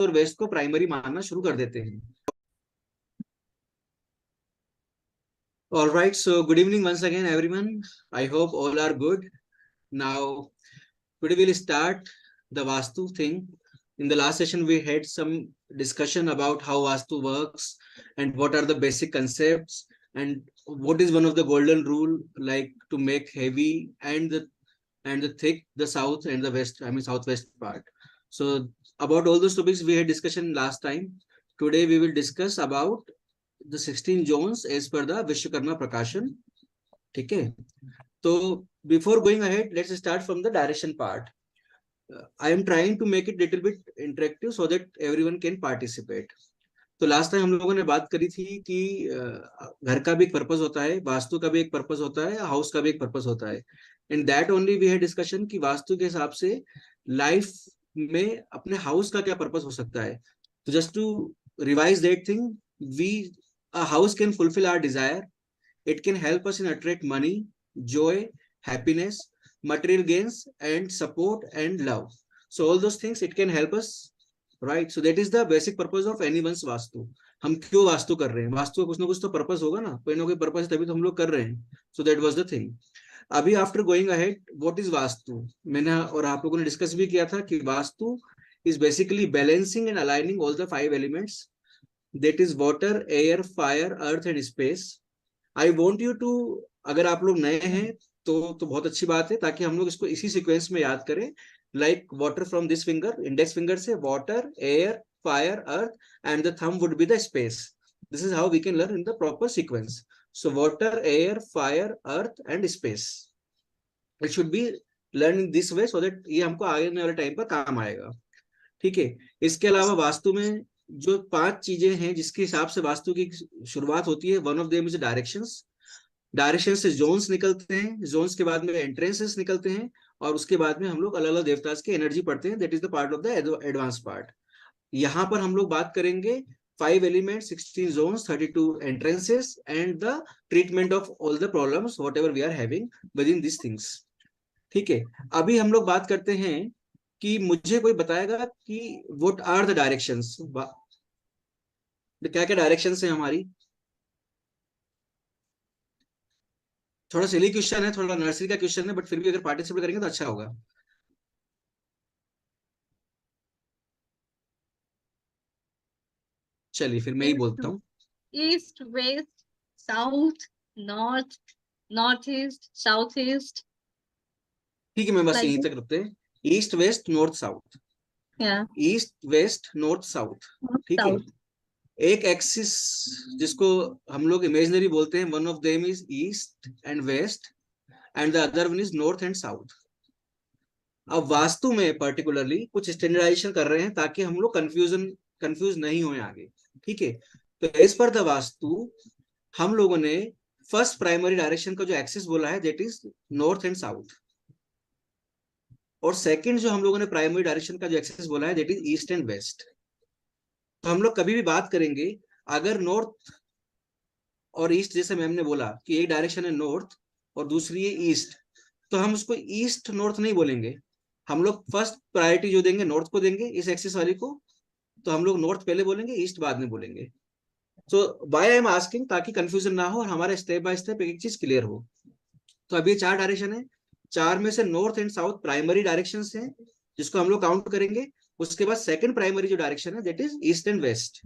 और वेस्ट को प्राइमरी मानना शुरू कर देते हैं। All right, so good evening once again, everyone. I hope all are good. Now, today we'll start the Vastu thing. In the last session, we had some discussion about how Vastu works and what are the basic concepts and what is one of the golden rule, like to make heavy and the thick, the south and the west, I mean southwest part. So about all those topics we had discussion last time. Today we will discuss about the 16 zones as per the Vishwakarma Prakashan. ठीक है, तो before going ahead, let's start from the direction part. I am trying to make it little bit interactive so that everyone can participate. तो last time हम लोगों ने बात करी थी कि घर का भी एक पर्पस होता है, वास्तु का भी एक पर्पस होता है, हाउस का भी एक पर्पस होता है. And that only we had discussion कि वास्तु के हिसाब से लाइफ में अपने हाउस का क्या पर्पस हो सकता है. तो just to revise that thing, we a house can fulfill our desire. It can help us in attract money, joy, happiness, material gains, and support and love. So all those things it can help us, right? So that is the basic purpose of anyone's vastu. हम क्यों वास्तु कर रहे हैं? वास्तु का कुछ ना कुछ तो पर्पस होगा ना, कोई ना कोई पर्पस है, तभी तो हम लोग कर रहे हैं. So that was the thing. अभी after going ahead, what is vastu? मैंने और आप लोगों ने डिस्कस भी किया था कि vastu is basically balancing and aligning all the 5 elements, that is water, air, fire, earth and space. I want you to, अगर आप लोग नए हैं तो बहुत अच्छी बात है, ताकि हम लोग इसको इसी सीक्वेंस में याद करें. Like water from this finger, index finger से water, air, fire, earth and the thumb would be the space. This is how we can learn in the proper sequence. So water, air, fire, earth and space, it should be learn in this way so that ये हमको आगे वाले time पर काम आएगा. ठीक है. इसके अलावा वास्तु में जो 5 चीजें हैं जिसके हिसाब से वास्तु की शुरुआत होती है, one of them is directions. Direction से जोन्स निकलते हैं, जोन्स के बाद में एंट्रेंसेस निकलते हैं, और उसके बाद में हम लोग अलग अलग देवता की एनर्जी पढ़ते हैं. That is the part of the advance part. यहाँ पर हम लोग बात करेंगे 5 element, 16 zones, 32 entrances and the treatment of all the problems whatever we are having within this things. ठीक है. अभी हम लोग बात करते हैं कि मुझे कोई बताएगा कि व्हाट आर द डायरेक्शंस, क्या क्या डायरेक्शंस है हमारी. थोड़ा सिली क्वेश्चन है, थोड़ा नर्सरी का क्वेश्चन है, बट फिर भी अगर पार्टिसिपेट करेंगे तो अच्छा होगा. चलिए फिर मैं ही बोलता हूँ. East, west, south, north, north east, south east. ठीक है, मैं बस Like यहीं तक रखते हैं. East, west, north, south. East, west, north, south. ठीक है. एक एक्सिस जिसको हम लोग इमेजिनरी बोलते हैं, one of them is east and west and the other one is north and south. अब वास्तु में पर्टिकुलरली कुछ स्टैंडर्डाइजेशन कर रहे हैं ताकि हम लोग कंफ्यूज नहीं हो आगे. ठीक है. तो एज पर द वास्तु हम लोगों ने फर्स्ट प्राइमरी डायरेक्शन का जो एक्सिस बोला है that is north and south, और सेकंड जो हम लोगों ने प्राइमरी डायरेक्शन का जो एक्सिस बोला है that is east and west. तो हम लोग कभी भी बात करेंगे, अगर नॉर्थ और ईस्ट, जैसे मैम ने बोला कि एक डायरेक्शन है नॉर्थ और दूसरी है ईस्ट, तो हम उसको ईस्ट नॉर्थ नहीं बोलेंगे. हम लोग फर्स्ट प्रायोरिटी जो देंगे नॉर्थ को देंगे, इस एक्सिस वाली को. तो हम लोग नॉर्थ पहले बोलेंगे, ईस्ट बाद में बोलेंगे. So why I am asking, ताकि कंफ्यूजन ना हो और हमारा स्टेप बाय स्टेप एक चीज क्लियर हो. तो अभी 4 डायरेक्शन है, 4 में से north and south primary direction है जिसको हम लोग काउंट करेंगे. उसके बाद सेकंड प्राइमरी जो डायरेक्शन है that is east and west.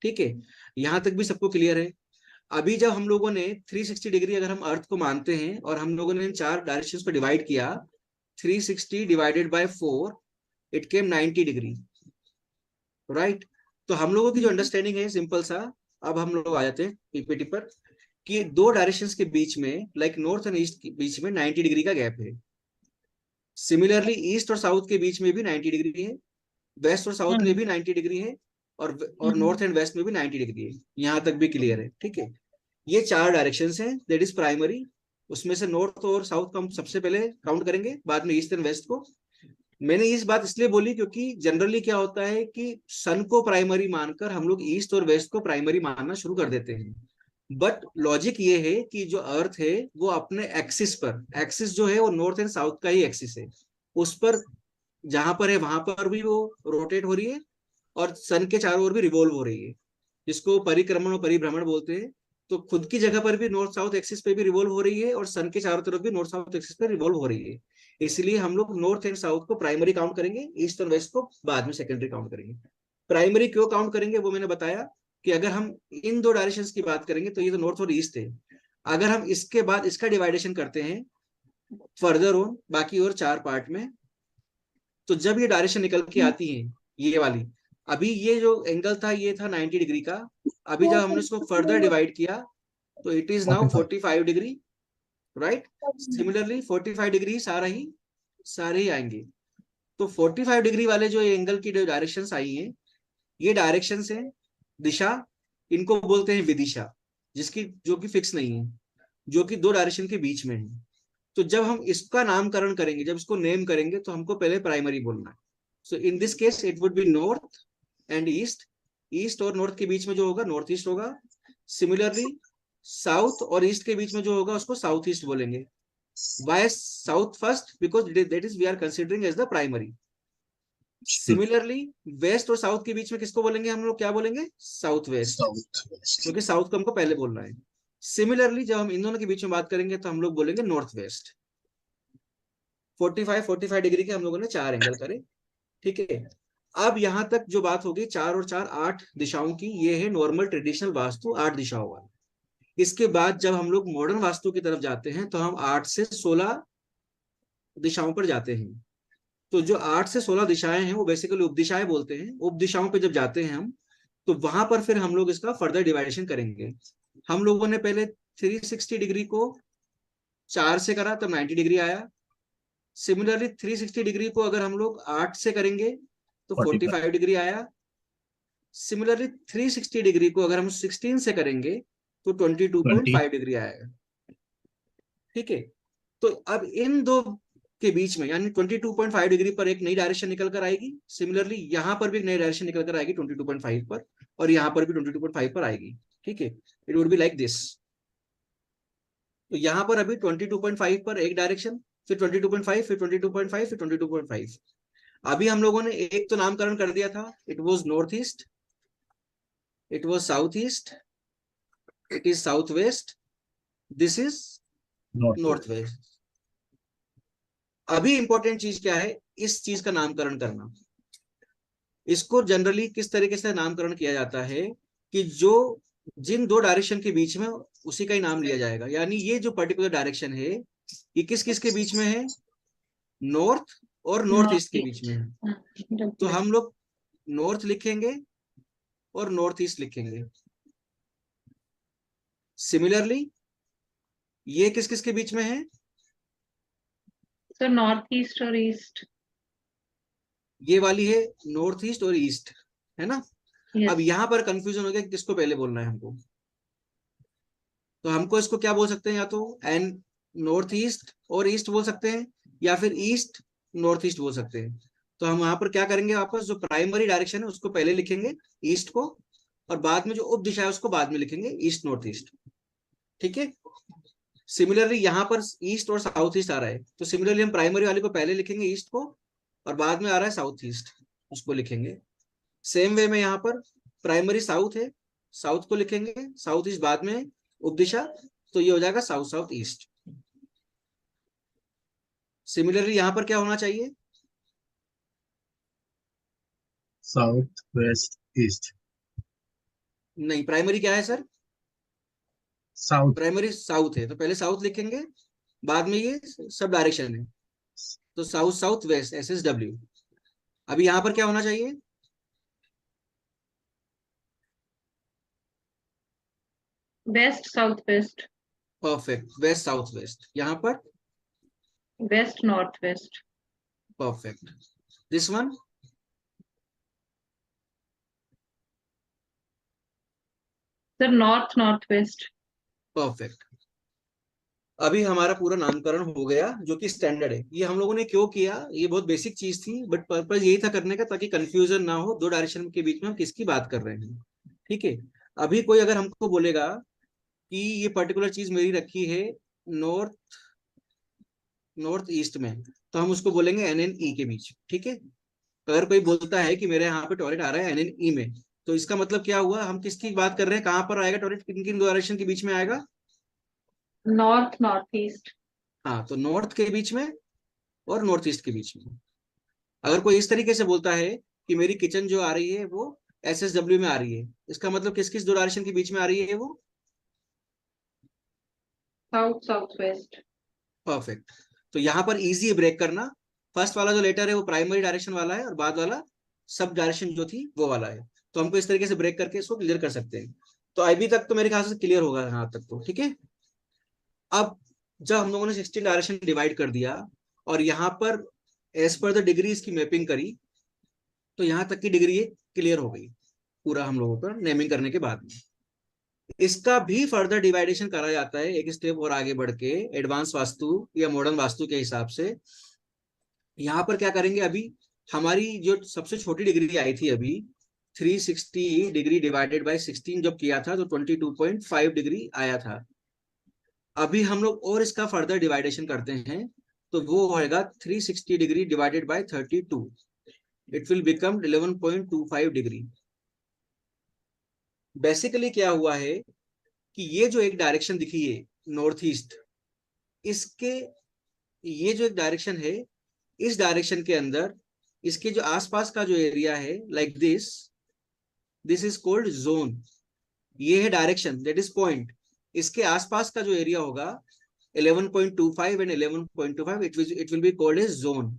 ठीक है. यहां तक भी सबको क्लियर है. अभी जब हम लोगों ने 360 डिग्री अगर हम अर्थ को मानते हैं और हम लोगों ने इन 4 डायरेक्शंस को डिवाइड किया, 360 divided by 4, it came 90 degree, right. तो हम लोगों की जो अंडरस्टैंडिंग है सिंपल सा, अब हम लोग आ जाते हैं पीपीटी पर, कि 2 डायरेक्शंस के बीच में, लाइक नॉर्थ एंड ईस्ट के बीच में 90 डिग्री का गैप है. सिमिलरली ईस्ट और साउथ के बीच में भी 90 डिग्री है, वेस्ट और साउथ में भी 90 डिग्री है, और नॉर्थ एंड वेस्ट में भी 90 डिग्री है. यहां तक भी क्लियर है. ठीक है. ये 4 डायरेक्शंस हैं दैट इज प्राइमरी. उसमें से नॉर्थ और साउथ को हम सबसे पहले काउंट करेंगे, बाद में ईस्ट एंड वेस्ट को. मैंने इस बात इसलिए बोली क्योंकि जनरली क्या होता है कि सन को प्राइमरी मानकर हम लोग ईस्ट और वेस्ट को प्राइमरी मानना शुरू कर देते हैं. बट लॉजिक ये है कि जो अर्थ है वो अपने एक्सिस पर, एक्सिस जो है वो नॉर्थ एंड साउथ का ही एक्सिस है, उस पर जहां पर है वहां पर भी वो रोटेट हो रही है, और सन के चारों ओर भी रिवॉल्व हो रही है, जिसको परिक्रमण और परिभ्रमण बोलते हैं। तो खुद की जगह पर भी नॉर्थ साउथ एक्सिस पे भी रिवॉल्व हो रही है और सन के चारों तरफ भी नॉर्थ साउथ एक्सिस पे रिवॉल्व हो रही है। इसलिए हम लोग नॉर्थ एंड साउथ को प्राइमरी काउंट करेंगे, ईस्ट और वेस्ट को बाद में सेकेंडरी काउंट करेंगे। प्राइमरी क्यों काउंट करेंगे वो मैंने बताया कि अगर हम इन दो डायरेक्शन की बात करेंगे तो ये तो नॉर्थ और ईस्ट है। अगर हम इसके बाद इसका डिवाइडेशन करते हैं फर्दर ऑन बाकी और 4 पार्ट में, तो जब ये डायरेक्शन निकल के आती है ये वाली, अभी ये जो एंगल था ये था 90 डिग्री का, अभी जब हमने इसको फर्दर डिवाइड किया तो it is now 45 degree, right. Similarly 45 degree सारे ही आएंगे। तो 45 डिग्री वाले जो एंगल की जो डायरेक्शंस आई हैं, ये डायरेक्शंस हैं दिशा, इनको बोलते हैं विदिशा, जिसकी जो कि फिक्स नहीं है, जो कि दो डायरेक्शन के बीच में है। तो जब हम इसका नामकरण करेंगे, जब इसको नेम करेंगे, तो हमको पहले प्राइमरी बोलना है। So in this case it would be north and east, east और नॉर्थ के बीच में जो होगा नॉर्थ ईस्ट होगा। सिमिलरली साउथ और ईस्ट के बीच में जो होगा उसको साउथ ईस्ट बोलेंगे। Why south first? Because that is we are considering as the primary. Similarly west और साउथ के बीच में किसको बोलेंगे हम लोग, क्या बोलेंगे? साउथ वेस्ट, क्योंकि साउथ को हमको पहले बोलना है। सिमिलरली जब हम इन दोनों के बीच में बात करेंगे तो हम लोग बोलेंगे नॉर्थ वेस्ट। 45 डिग्री के हम लोगों ने 4 एंगल करे, ठीक है। अब यहां तक जो बात होगी 4 और 4 8 दिशाओं की, ये है नॉर्मल ट्रेडिशनल वास्तु 8 दिशाओं वाला। इसके बाद जब हम लोग मॉडर्न वास्तु की तरफ जाते हैं तो हम 8 से 16 दिशाओं पर जाते हैं। तो जो 8 से 16 दिशाएं हैं वो बेसिकली उपदिशाएं बोलते हैं। उपदिशाओं पे जब जाते हैं हम, तो वहां पर फिर हम लोग इसका फर्दर डिवाइडेशन करेंगे। हम लोगों ने पहले 360 डिग्री को 4 से करा तब 90 डिग्री आया। सिमिलरली 360 डिग्री को अगर हम लोग 8 से करेंगे तो 45 डिग्री आया। सिमिलरली 360 डिग्री को अगर हम 16 से करेंगे तो 22.5 डिग्री आएगा, ठीक है। तो अब इन दो के बीच में यानी 22.5 डिग्री पर एक नई डायरेक्शन निकल कर आएगी। सिमिलरली यहां पर भी एक नई डायरेक्शन निकल कर आएगी 22.5 पर, और यहां पर भी 22.5 पर आएगी, ठीक है। It would be like this. तो यहां पर अभी 22.5 पर एक डायरेक्शन, फिर 22.5, फिर 22.5, फिर 22.5। अभी हम लोगों ने एक तो नामकरण कर दिया था, it was north east, it was south east, it is south west, this is north west. अभी इंपॉर्टेंट चीज क्या है, इस चीज का नामकरण करना। इसको जनरली किस तरीके से नामकरण किया जाता है कि जो जिन दो डायरेक्शन के बीच में उसी का ही नाम लिया जाएगा। यानी ये जो पर्टिकुलर डायरेक्शन है ये किस किस के बीच में है? नॉर्थ और नॉर्थ ईस्ट के बीच में है। तो हम लोग नॉर्थ लिखेंगे और नॉर्थ ईस्ट लिखेंगे। सिमिलरली ये किस किस के बीच में है? सर नॉर्थ ईस्ट और ईस्ट। ये वाली है नॉर्थ ईस्ट और ईस्ट, है ना। Yes. अब यहां पर कंफ्यूजन हो गया कि किसको पहले बोलना है हमको। तो हमको इसको क्या बोल सकते हैं, या तो एन नॉर्थ ईस्ट और ईस्ट बोल सकते हैं, या फिर ईस्ट नॉर्थ ईस्ट बोल सकते हैं। तो हम यहाँ पर क्या करेंगे, वापस जो प्राइमरी डायरेक्शन है उसको पहले लिखेंगे ईस्ट को, और बाद में जो उप दिशा है उसको बाद में लिखेंगे ईस्ट नॉर्थ ईस्ट, ठीक है। सिमिलरली यहाँ पर ईस्ट और साउथ ईस्ट आ रहा है, तो सिमिलरली हम प्राइमरी वाले को पहले लिखेंगे ईस्ट को, और बाद में आ रहा है साउथ ईस्ट, उसको लिखेंगे। सेम वे में यहाँ पर प्राइमरी साउथ है, साउथ को लिखेंगे, साउथ ईस्ट बाद में उपदिशा, तो ये हो जाएगा साउथ साउथ ईस्ट। सिमिलरली यहाँ पर क्या होना चाहिए? South west east. नहीं, प्राइमरी क्या है सर? साउथ। प्राइमरी साउथ है, तो पहले साउथ लिखेंगे, बाद में ये सब डायरेक्शन है, तो साउथ साउथ वेस्ट SSW। अभी यहाँ पर क्या होना चाहिए? Waste south waste. Perfect, waste south waste. यहाँ पर west north west. Perfect. This one sir north north west. Perfect. अभी हमारा पूरा नामकरण हो गया, जो कि स्टैंडर्ड है। ये हम लोगों ने क्यों किया, ये बहुत बेसिक चीज थी, बट पर्पज यही था करने का ताकि कंफ्यूजन ना हो दो डायरेक्शन के बीच में हम किसकी बात कर रहे हैं, ठीक है। अभी कोई अगर हमको बोलेगा कि ये पर्टिकुलर चीज मेरी रखी है नॉर्थ ईस्ट में, तो हम उसको बोलेंगे NNE के बीच, ठीक है। अगर कोई बोलता है कि मेरे यहाँ पे टॉयलेट आ रहा है NNE में, तो इसका मतलब क्या हुआ, हम किसकी बात कर रहे हैं, कहाँ पर आएगा टॉयलेट, किन किन डायरेक्शन के बीच में आएगा? North, north east. हाँ, तो नॉर्थ के बीच में और नॉर्थ ईस्ट के बीच में। अगर कोई इस तरीके से बोलता है कि मेरी किचन जो आ रही है वो SSW में आ रही है, इसका मतलब किस किस दो डायरेक्शन के बीच में आ रही है वो? South, south west. परफेक्ट। तो यहाँ पर इजी ब्रेक करना, फर्स्ट वाला जो लेटर है वो प्राइमरी डायरेक्शन वाला है और बाद वाला सब डायरेक्शन जो थी वो वाला है। तो हमको इस तरीके से ब्रेक करके इसको क्लियर कर सकते हैं। तो अभी तक तो मेरे ख्याल से क्लियर होगा यहाँ तक, तो ठीक है। अब जब हम लोगों ने 16 डायरेक्शन डिवाइड कर दिया और यहाँ पर एज पर द डिग्री इसकी मैपिंग करी, तो यहाँ तक की डिग्री क्लियर हो गई पूरा हम लोगों का नेमिंग करने के बाद में। इसका भी फर्दर डिवाइडेशन करा जाता है एक स्टेप और आगे बढ़ के एडवांस वास्तु या मॉडर्न वास्तु के हिसाब से। यहाँ पर क्या करेंगे, अभी हमारी जो सबसे छोटी डिग्री आई थी अभी 360 डिग्री डिवाइडेड बाय 16 जब किया था तो 22.5 डिग्री आया था। अभी हम लोग और इसका फर्दर डिवाइडेशन करते हैं तो वो होएगा 360 degree divided by 32, it will become 11.25 degree. Basically क्या हुआ है कि ये जो एक डायरेक्शन दिखी है नॉर्थ ईस्ट, इसके ये जो एक डायरेक्शन है, इस डायरेक्शन के अंदर इसके जो आसपास का जो एरिया है like this is called zone. ये है डायरेक्शन, दैट इज पॉइंट। इसके आसपास का जो एरिया होगा 11.25 and 11.25, it will be called as zone.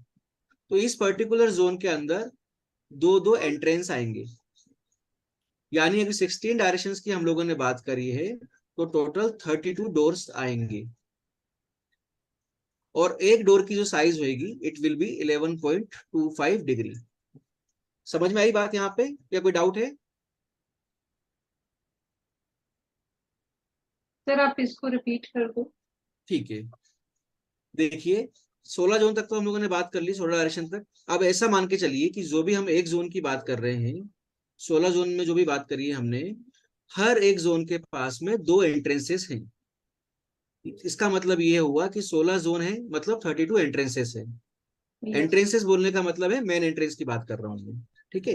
तो इस पर्टिकुलर जोन के अंदर दो दो एंट्रेंस आएंगे, यानी अगर 16 डायरेक्शंस की हम लोगों ने बात करी है तो टोटल 32 डोर्स आएंगे और एक डोर की जो साइज होगी इट विल बी 11.25 डिग्री। समझ में आई बात यहाँ पे या कोई डाउट है? सर आप इसको रिपीट कर दो। ठीक है, देखिए 16 जोन तक तो हम लोगों ने बात कर ली, 16 डायरेक्शन तक। अब ऐसा मान के चलिए कि जो भी हम एक जोन की बात कर रहे हैं, 16 जोन में जो भी बात करी है हमने, हर एक जोन के पास में दो एंट्रेंसेस हैं। इसका मतलब ये हुआ कि 16 जोन है मतलब 32 एंट्रेंसेस है। यस। एंट्रेंसेस बोलने का मतलब है मेन एंट्रेंस की बात कर रहा हूँ मैं, ठीक है।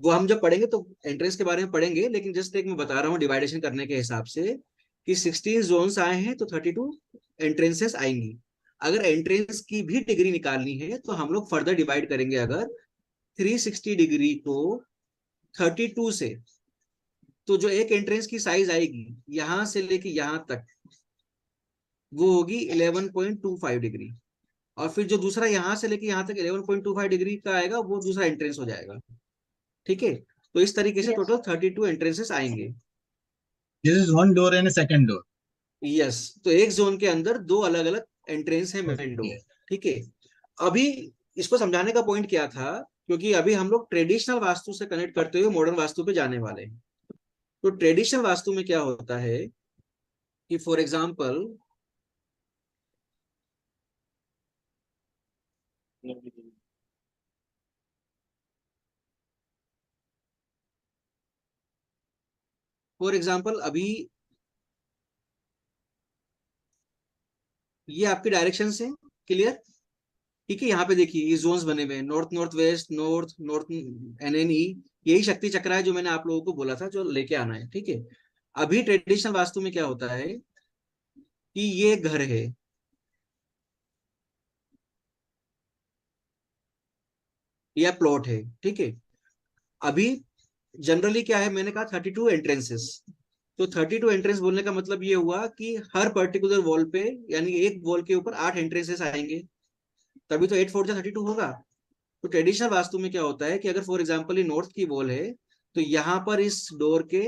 वो हम जब पढ़ेंगे तो एंट्रेंस के बारे में पढ़ेंगे, लेकिन जस्ट एक मैं बता रहा हूँ डिवाइडेशन करने के हिसाब से कि 16 जोन्स आए हैं तो 32 एंट्रेंसेस आएंगी। अगर एंट्रेंस की भी डिग्री निकालनी है तो हम लोग फर्दर डिवाइड करेंगे। अगर 360 डिग्री को 32 से, तो जो एक एंट्रेंस की साइज आएगी यहां से लेके यहां तक वो होगी 11.25 डिग्री, और फिर जो दूसरा यहां से लेके यहां तक 11.25 डिग्री का आएगा वो दूसरा एंट्रेंस हो जाएगा, ठीक है। तो इस तरीके से यस। टोटल 32 एंट्रेंसेस आएंगे। This is one door and a second door. Yes, तो एक जोन के अंदर दो अलग अलग एंट्रेंस है, मेन डोर, Okay. ठीक है। अभी इसको समझाने का पॉइंट क्या था, क्योंकि अभी हम लोग ट्रेडिशनल वास्तु से कनेक्ट करते हुए मॉडर्न वास्तु पे जाने वाले हैं। तो ट्रेडिशनल वास्तु में क्या होता है कि फॉर एग्जाम्पल अभी ये आपकी डायरेक्शन है, क्लियर, ठीक है। यहाँ पे देखिए ये जोन्स बने हुए हैं, north north west, north north NNE। यही शक्ति चक्र है जो मैंने आप लोगों को बोला था जो लेके आना है, ठीक है। अभी ट्रेडिशनल वास्तु में क्या होता है कि ये घर है, या प्लॉट है, ठीक है। अभी जनरली क्या है, मैंने कहा 32 एंट्रेंसेस। तो 32 एंट्रेंस बोलने का मतलब ये हुआ कि हर पर्टिकुलर वॉल पे, यानी एक वॉल के ऊपर 8 एंट्रेंसेस आएंगे, तभी तो 8 4 32 होगा। तो ट्रेडिशनल वास्तु में क्या होता है कि अगर फॉर एग्जाम्पल ये नॉर्थ की वॉल है तो यहाँ पर इस डोर के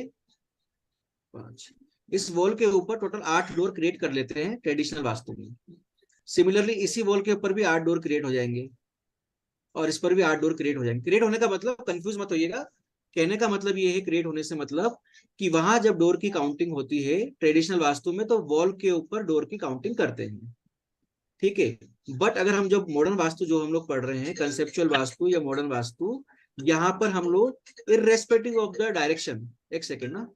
5, इस वॉल के ऊपर टोटल 8 डोर क्रिएट कर लेते हैं ट्रेडिशनल वास्तु में। सिमिलरली इसी वॉल के ऊपर भी 8 डोर क्रिएट हो जाएंगे और इस पर भी 8 डोर क्रिएट हो जाएंगे। क्रिएट होने का मतलब कंफ्यूज मत होइएगा, कहने का मतलब ये है क्रिएट होने से मतलब कि वहां जब डोर की काउंटिंग होती है ट्रेडिशनल वास्तु में तो वॉल के ऊपर डोर की काउंटिंग करते हैं, ठीक है। बट अगर हम जब मॉडर्न वास्तु जो हम लोग पढ़ रहे हैं कंसेप्चुअल वास्तु या मॉडर्न वास्तु, यहाँ पर हम लोग इररेस्पेक्टिव ऑफ द डायरेक्शन, एक सेकेंड ना,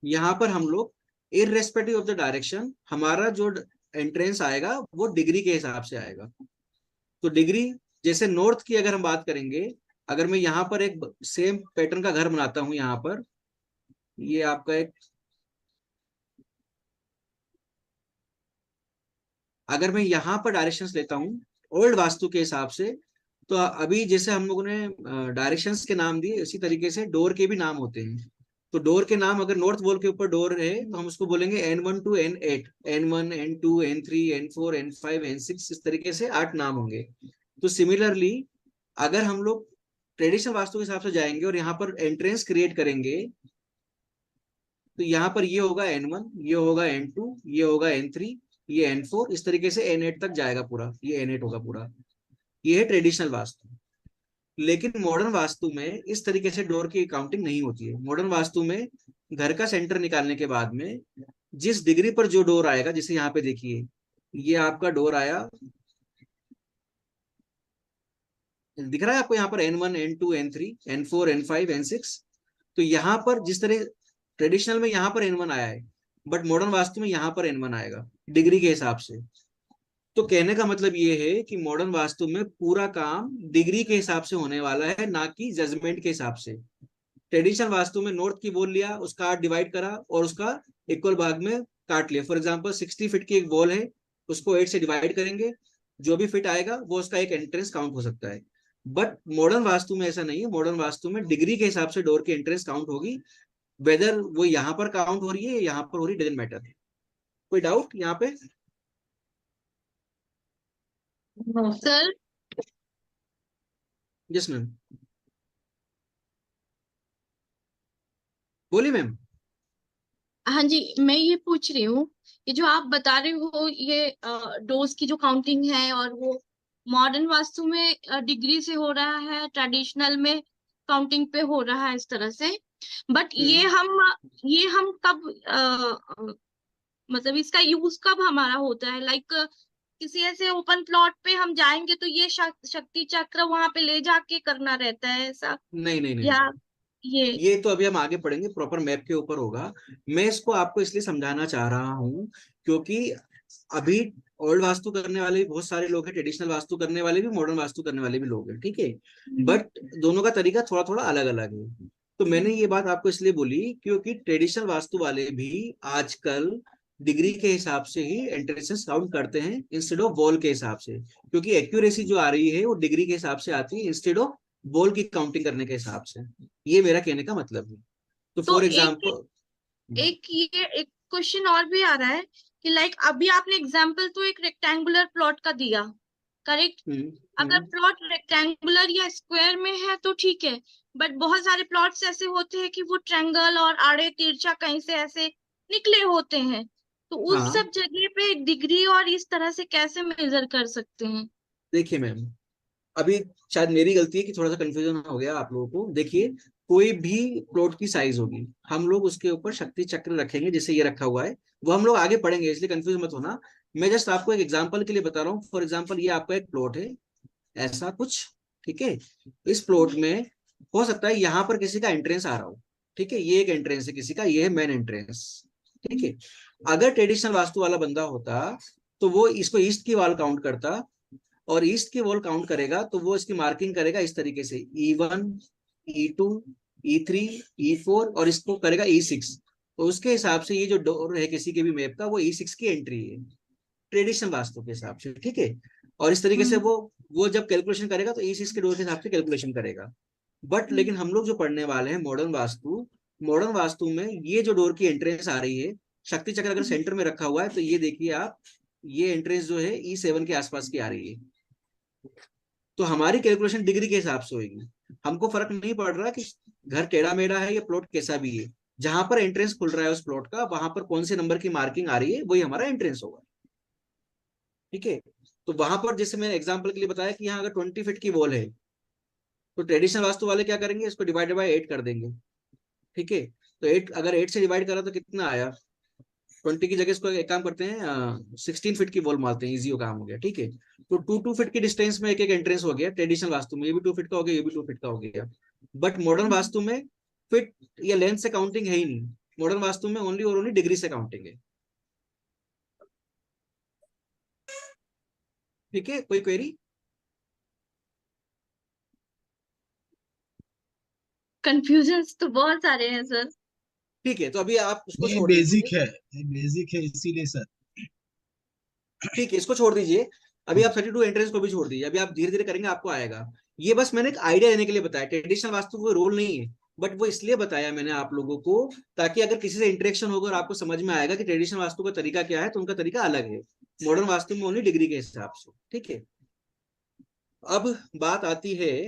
यहाँ पर हम लोग इररेस्पेक्टिव ऑफ द डायरेक्शन हमारा जो एंट्रेंस आएगा वो डिग्री के हिसाब से आएगा। तो डिग्री, जैसे नॉर्थ की अगर हम बात करेंगे, अगर मैं यहाँ पर एक सेम पैटर्न का घर बनाता हूँ, यहाँ पर ये आपका एक, अगर मैं यहाँ पर डायरेक्शंस लेता हूँ ओल्ड वास्तु के हिसाब से, तो अभी जैसे हम लोगों ने डायरेक्शंस के नाम दिए, इसी तरीके से डोर के भी नाम होते हैं। तो डोर के नाम, अगर नॉर्थ वॉल के ऊपर डोर है तो हम उसको बोलेंगे N1 to N8, N1, N2, N3, N4, N5, N6, इस तरीके से 8 नाम होंगे। तो सिमिलरली अगर हम लोग ट्रेडिशनल वास्तु के हिसाब से जाएंगे और यहाँ पर एंट्रेंस क्रिएट करेंगे, तो यहाँ पर ये होगा N1, ये होगा N2, ये होगा N3, ये N4, इस तरीके से N8 तक जाएगा पूरा, ये N8 होगा पूरा। ये है ट्रेडिशनल वास्तु। लेकिन मॉडर्न वास्तु में इस तरीके से डोर की काउंटिंग नहीं होती है। मॉडर्न वास्तु में घर का सेंटर निकालने के बाद में जिस डिग्री पर जो डोर आएगा, जैसे यहाँ पे देखिए ये आपका डोर आया, दिख रहा है आपको यहाँ पर N1, N2, N3, N4, N5, N6। तो यहाँ पर जिस तरह ट्रेडिशनल में यहाँ पर N1 आया है, बट मॉडर्न वास्तु में यहाँ पर N1 आएगा डिग्री के हिसाब से। तो कहने का मतलब ये है कि मॉडर्न वास्तु में पूरा काम डिग्री के हिसाब से होने वाला है, ना कि जजमेंट के हिसाब से। ट्रेडिशनल वास्तु में नॉर्थ की वॉल लिया, उसका 8 डिवाइड करा और उसका इक्वल भाग में काट लिया। फॉर एग्जांपल 60 फीट की एक वॉल है, उसको 8 से डिवाइड करेंगे, जो भी फिट आएगा वो उसका एक एंट्रेंस काउंट हो सकता है। बट मॉडर्न वास्तु में ऐसा नहीं है। मॉडर्न वास्तु में डिग्री के हिसाब से डोर की एंट्रेंस काउंट होगी, वेदर वो यहाँ पर काउंट हो रही है, यहाँ पर हो रही, डजंट मैटर। कोई डाउट यहाँ पे? नो सर यस मैम, बोलिए मैम। हाँ जी, मैं ये पूछ रही हूँ कि जो आप बता रहे हो ये डोज की जो काउंटिंग है, और वो मॉडर्न वास्तु में डिग्री से हो रहा है, ट्रेडिशनल में काउंटिंग पे हो रहा है इस तरह से। बट ये हम कब मतलब इसका यूज कब हमारा होता है? लाइक किसी ऐसे ओपन प्लॉट पे हम जाएंगे तो ये शक्ति चक्र वहां पे ले जाके करना रहता है ऐसा, नहीं नहीं नहीं, या ये ये तो अभी हम आगे पढ़ेंगे, प्रॉपर मैप के ऊपर होगा। मैं इसको आपको इसलिए समझाना चाह रहा हूँ क्योंकि अभी ओल्ड वास्तु करने वाले भी बहुत सारे लोग हैं, ट्रेडिशनल वास्तु करने वाले भी, मॉडर्न वास्तु करने वाले भी लोग हैं, ठीक है। बट दोनों का तरीका थोड़ा थोड़ा अलग अलग है। तो मैंने ये बात आपको इसलिए बोली क्योंकि ट्रेडिशनल वास्तु वाले भी आजकल डिग्री के हिसाब से ही एंट्रेंसेस काउंट करते हैं इंस्टेड ऑफ वॉल के हिसाब से, क्योंकि एक्यूरेसी जो आ रही है वो डिग्री के हिसाब से आती है इंस्टेड ऑफ वॉल की काउंटिंग करने के हिसाब से। ये मेरा कहने का मतलब है। तो तो फॉर एक एग्जाम्पल, एक क्वेश्चन और भी आ रहा है कि लाइक अभी आपने एग्जांपल तो एक रेक्टेंगुलर प्लॉट का दिया, करेक्ट? अगर प्लॉट रेक्टेंगुलर या स्क्वायर में है तो ठीक है, बट बहुत सारे प्लॉट्स ऐसे होते हैं कि वो ट्रायंगल और आड़े तिरछा कहीं से ऐसे निकले होते हैं, तो उस हाँ सब जगह पे डिग्री और इस तरह से कैसे मेजर कर सकते हैं? देखिए मैम, अभी शायद मेरी गलती है कि थोड़ा सा कंफ्यूजन हो गया आप लोगों को। देखिए, कोई भी प्लॉट की साइज होगी, हम लोग उसके ऊपर शक्ति चक्र रखेंगे, जैसे ये रखा हुआ है, वो हम लोग आगे पढ़ेंगे, इसलिए कंफ्यूज मत होना। मैं जस्ट आपको एक एग्जांपल के लिए बता रहा हूँ। फॉर एग्जांपल ये आपका एक प्लॉट है, ऐसा कुछ, ठीक है। इस प्लॉट में हो सकता है यहाँ पर किसी का एंट्रेंस आ रहा हो, ठीक है, ये एक एंट्रेंस है किसी का, ये है मेन एंट्रेंस, ठीक है। अगर ट्रेडिशनल वास्तु वाला बंदा होता तो वो इसको ईस्ट की वॉल काउंट करता, और ईस्ट की वॉल काउंट करेगा तो वो इसकी मार्किंग करेगा इस तरीके से E1, E2, E3, E4 और इसको करेगा E6। तो उसके हिसाब से ये जो डोर है किसी के भी मैप का, वो E6 की एंट्री है ट्रेडिशनल वास्तु के हिसाब से, ठीक है। और इस तरीके से वो जब कैलकुलेशन करेगा तो E6 के डोर के हिसाब से कैलकुलेशन करेगा। बट लेकिन हम लोग जो पढ़ने वाले हैं मॉडर्न वास्तु, मॉडर्न वास्तु में ये जो डोर की एंट्रेंस आ रही है, शक्ति चक्र अगर सेंटर में रखा हुआ है तो ये देखिए आप, ये एंट्रेंस जो है E7 के आसपास की आ रही है। तो हमारी कैलकुलेशन डिग्री के हिसाब से होगी। हमको फर्क नहीं पड़ रहा कि घर टेढ़ा मेढ़ा है या प्लॉट कैसा भी है, जहां पर एंट्रेंस खुल रहा है उस प्लॉट का, वहां पर कौन से नंबर की मार्किंग आ रही है वही हमारा एंट्रेंस होगा, ठीक है। तो वहां पर जैसे मैंने एग्जांपल के लिए बताया कि यहाँ अगर 20 फीट की वॉल है, तो ट्रेडिशनल वास्तु वाले क्या करेंगे, इसको डिवाइड बाय 8 कर देंगे, ठीक है। तो 8 अगर 8 से डिवाइड करा तो कितना आया, 20 की जगह इसको एक काम करते हैं, 16 फीट की वॉल मारते हैं, इजी काम हो गया, ठीक है। तो 2 फीट की डिस्टेंस में एक एक एंट्रेंस हो गया ट्रेडिशनल वास्तु में, ये भी 2 फीट का हो गया, ये भी 2 फीट का हो गया। बट मॉडर्न वास्तु में फीट या लेंथ से काउंटिंग है ही नहीं। मॉडर्न वास्तु में ओनली और ओनली डिग्री से काउंटिंग है। ठीक है, कोई क्वेरी? कंफ्यूजन्स तो बहुत सारे हैं सर। ठीक है, तो अभी आप उसको ये छोड़ बेसिक दीजिए। है, ये बेसिक है इसीलिए सर। ठीक है, इसको छोड़ दीजिए। अभी आप 32 एंट्रेंस को भी छोड़ दीजिए, अभी आप धीरे धीरे करेंगे, आपको आएगा। ये बस मैंने एक आइडिया देने के लिए बताया, ट्रेडिशनल वास्तु कोई रोल नहीं है, बट वो इसलिए बताया मैंने आप लोगों को, ताकि अगर किसी से इंटरेक्शन होगा और आपको समझ में आएगा कि ट्रेडिशनल वास्तु का तरीका क्या है, तो उनका तरीका अलग है, मॉडर्न वास्तु में ओनली डिग्री के हिसाब से। ठीक है, अब बात आती है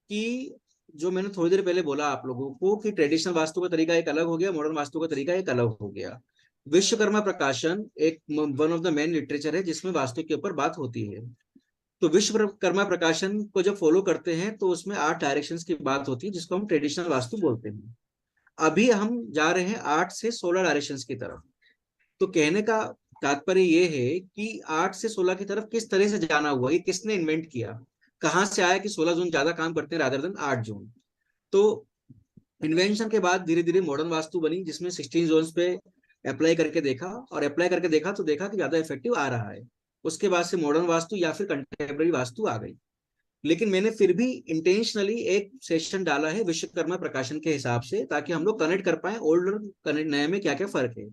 कि जो मैंने थोड़ी देर पहले बोला आप लोगों को कि ट्रेडिशनल वास्तु का तरीका एक अलग हो गया, मॉडर्न वास्तु का तरीका एक अलग हो गया। विश्वकर्मा प्रकाशन एक one of the main literature है जिसमें वास्तु के ऊपर बात होती है। तो विश्वकर्मा प्रकाशन को जब फॉलो करते हैं तो उसमें 8 डायरेक्शंस की बात होती है, जिसको हम ट्रेडिशनल वास्तु बोलते हैं। अभी हम जा रहे हैं 8 से 16 डायरेक्शंस की तरफ। तो कहने का तात्पर्य ये है कि 8 से 16 की तरफ किस तरह से जाना हुआ, ये किसने इन्वेंट किया, कहां से आया कि 16 जोन ज्यादा काम करते हैं रादर देन 8 जोन। तो इन्वेंशन के बाद धीरे धीरे मॉडर्न वास्तु बनी, जिसमें 16 जोन्स पे अप्लाई करके देखा, और अप्लाई करके देखा तो देखा कि ज्यादा इफेक्टिव आ रहा है। उसके बाद से मॉडर्न वास्तु या फिर कंटेम्पररी वास्तु आ गई। लेकिन मैंने फिर भी इंटेंशनली एक सेशन डाला है विश्वकर्मा प्रकाशन के हिसाब से, ताकि हम लोग कनेक्ट कर पाए ओल्ड और कनेक्ट नए में क्या क्या फर्क है।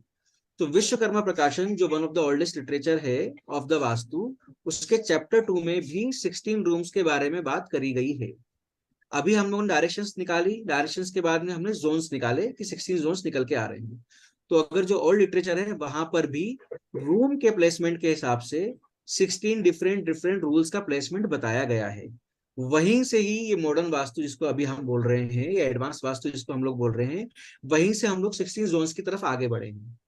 तो विश्वकर्मा प्रकाशन जो one of the oldest literature है ऑफ द वास्तु, उसके चैप्टर 2 में भी 16 रूम्स के बारे में बात करी गई है। अभी हम लोगों ने डायरेक्शंस निकाली, डायरेक्शंस के बाद में हमने जोन्स निकाले कि 16 जोन्स निकल के आ रहे हैं। तो अगर जो ओल्ड लिटरेचर है वहां पर भी रूम के प्लेसमेंट के हिसाब से 16 डिफरेंट डिफरेंट रूल्स का प्लेसमेंट बताया गया है। वहीं से ही ये मॉडर्न वास्तु जिसको अभी हम बोल रहे हैं, या एडवांस वास्तु जिसको हम लोग बोल रहे हैं, वहीं से हम लोग 16 जोन्स की तरफ आगे बढ़े हैं।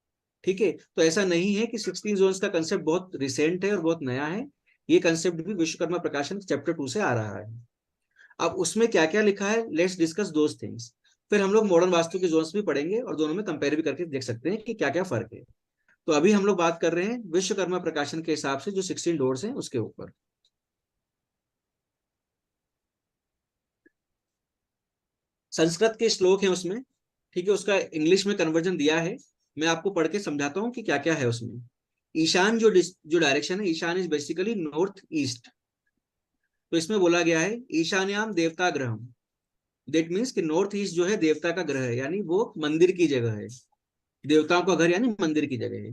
ठीक है, तो ऐसा नहीं है कि 16 जोन्स का कंसेप्ट बहुत रिसेंट है और बहुत नया है। ये कंसेप्ट भी विश्वकर्मा प्रकाशन चैप्टर 2 से आ रहा है। अब उसमें क्या क्या लिखा है, लेट्स डिस्कस दोस थिंग्स। फिर हम लोग मॉडर्न वास्तु के जोन्स भी पढ़ेंगे और दोनों में कंपेयर भी करके देख सकते हैं कि क्या क्या फर्क है। तो अभी हम लोग बात कर रहे हैं विश्वकर्मा प्रकाशन के हिसाब से जो 16 डोर्स हैं उसके ऊपर। संस्कृत के श्लोक हैं उसमें, ठीक है, उसका इंग्लिश में कन्वर्जन दिया है। मैं आपको पढ़ के समझाता हूँ कि क्या क्या है उसमें। ईशान जो डायरेक्शन है, ईशान इज बेसिकली नॉर्थ ईस्ट। तो इसमें बोला गया है ईशान्याम देवता ग्रहम, दैट मीन्स कि नॉर्थ ईस्ट जो है देवता का ग्रह है, यानी वो मंदिर की जगह है, देवताओं का घर यानी मंदिर की जगह है।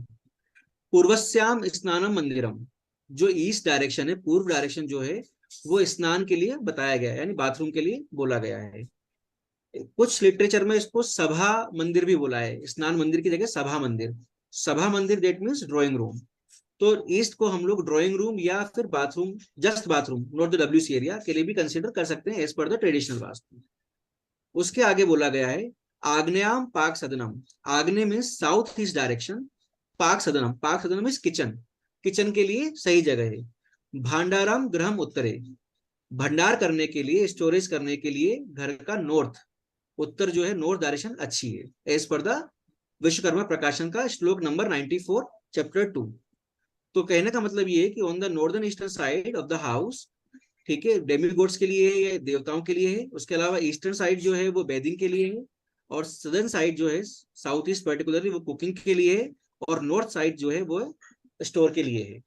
पूर्वस्याम स्नानम मंदिरम, जो ईस्ट डायरेक्शन है, पूर्व डायरेक्शन जो है वो स्नान के लिए बताया गया है, यानी बाथरूम के लिए बोला गया है। कुछ लिटरेचर में इसको सभा मंदिर भी बोला है, स्नान मंदिर की जगह सभा मंदिर। सभा मंदिर दैट मीन्स ड्राइंग रूम। तो ईस्ट को हम लोग ड्राइंग रूम या फिर bathroom, just bathroom not the WC area के लिए भी कंसिडर कर सकते हैं as per the traditional vastu. उसके आगे बोला गया है आग्नेयाम पाक सदनम। आग्नेय मीन्स साउथ ईस्ट डायरेक्शन, पाक सदनम, पाक सदनम मीन्स किचन, किचन के लिए सही जगह है। भांडाराम ग्रहम उत्तरे, भंडार करने के लिए, स्टोरेज करने के लिए घर का नॉर्थ, उत्तर जो है नॉर्थ डायरेक्शन अच्छी है, एज पर द विश्वकर्मा प्रकाशन का श्लोक नंबर 94 चैप्टर 2। तो कहने का मतलब ये है कि on the northern eastern side of the house, ठीक है, डेमीगॉड्स के लिए है या देवताओं के लिए है। उसके अलावा ईस्टर्न साइड जो है वो बेदिंग के लिए है, और सदर्न साइड जो है साउथ ईस्ट पर्टिकुलरली वो कुकिंग के लिए है, और नॉर्थ साइड जो है वो स्टोर के लिए है।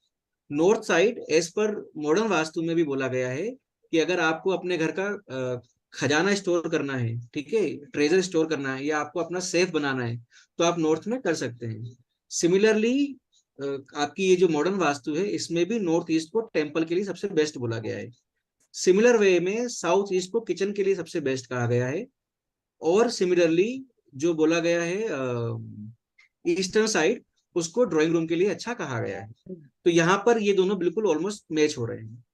North side as per modern Vastu में भी बोला गया है कि अगर आपको अपने घर का खजाना स्टोर करना है, ठीक है, ट्रेजर स्टोर करना है, या आपको अपना सेफ बनाना है, तो आप नॉर्थ में कर सकते हैं। सिमिलरली आपकी ये जो मॉडर्न वास्तु है इसमें भी नॉर्थ ईस्ट को टेम्पल के लिए सबसे बेस्ट बोला गया है। सिमिलर वे में साउथ ईस्ट को किचन के लिए सबसे बेस्ट कहा गया है, और सिमिलरली जो बोला गया है ईस्टर्न साइड, उसको ड्राइंग रूम के लिए अच्छा कहा गया है। तो यहाँ पर ये दोनों बिल्कुल ऑलमोस्ट मैच हो रहे हैं।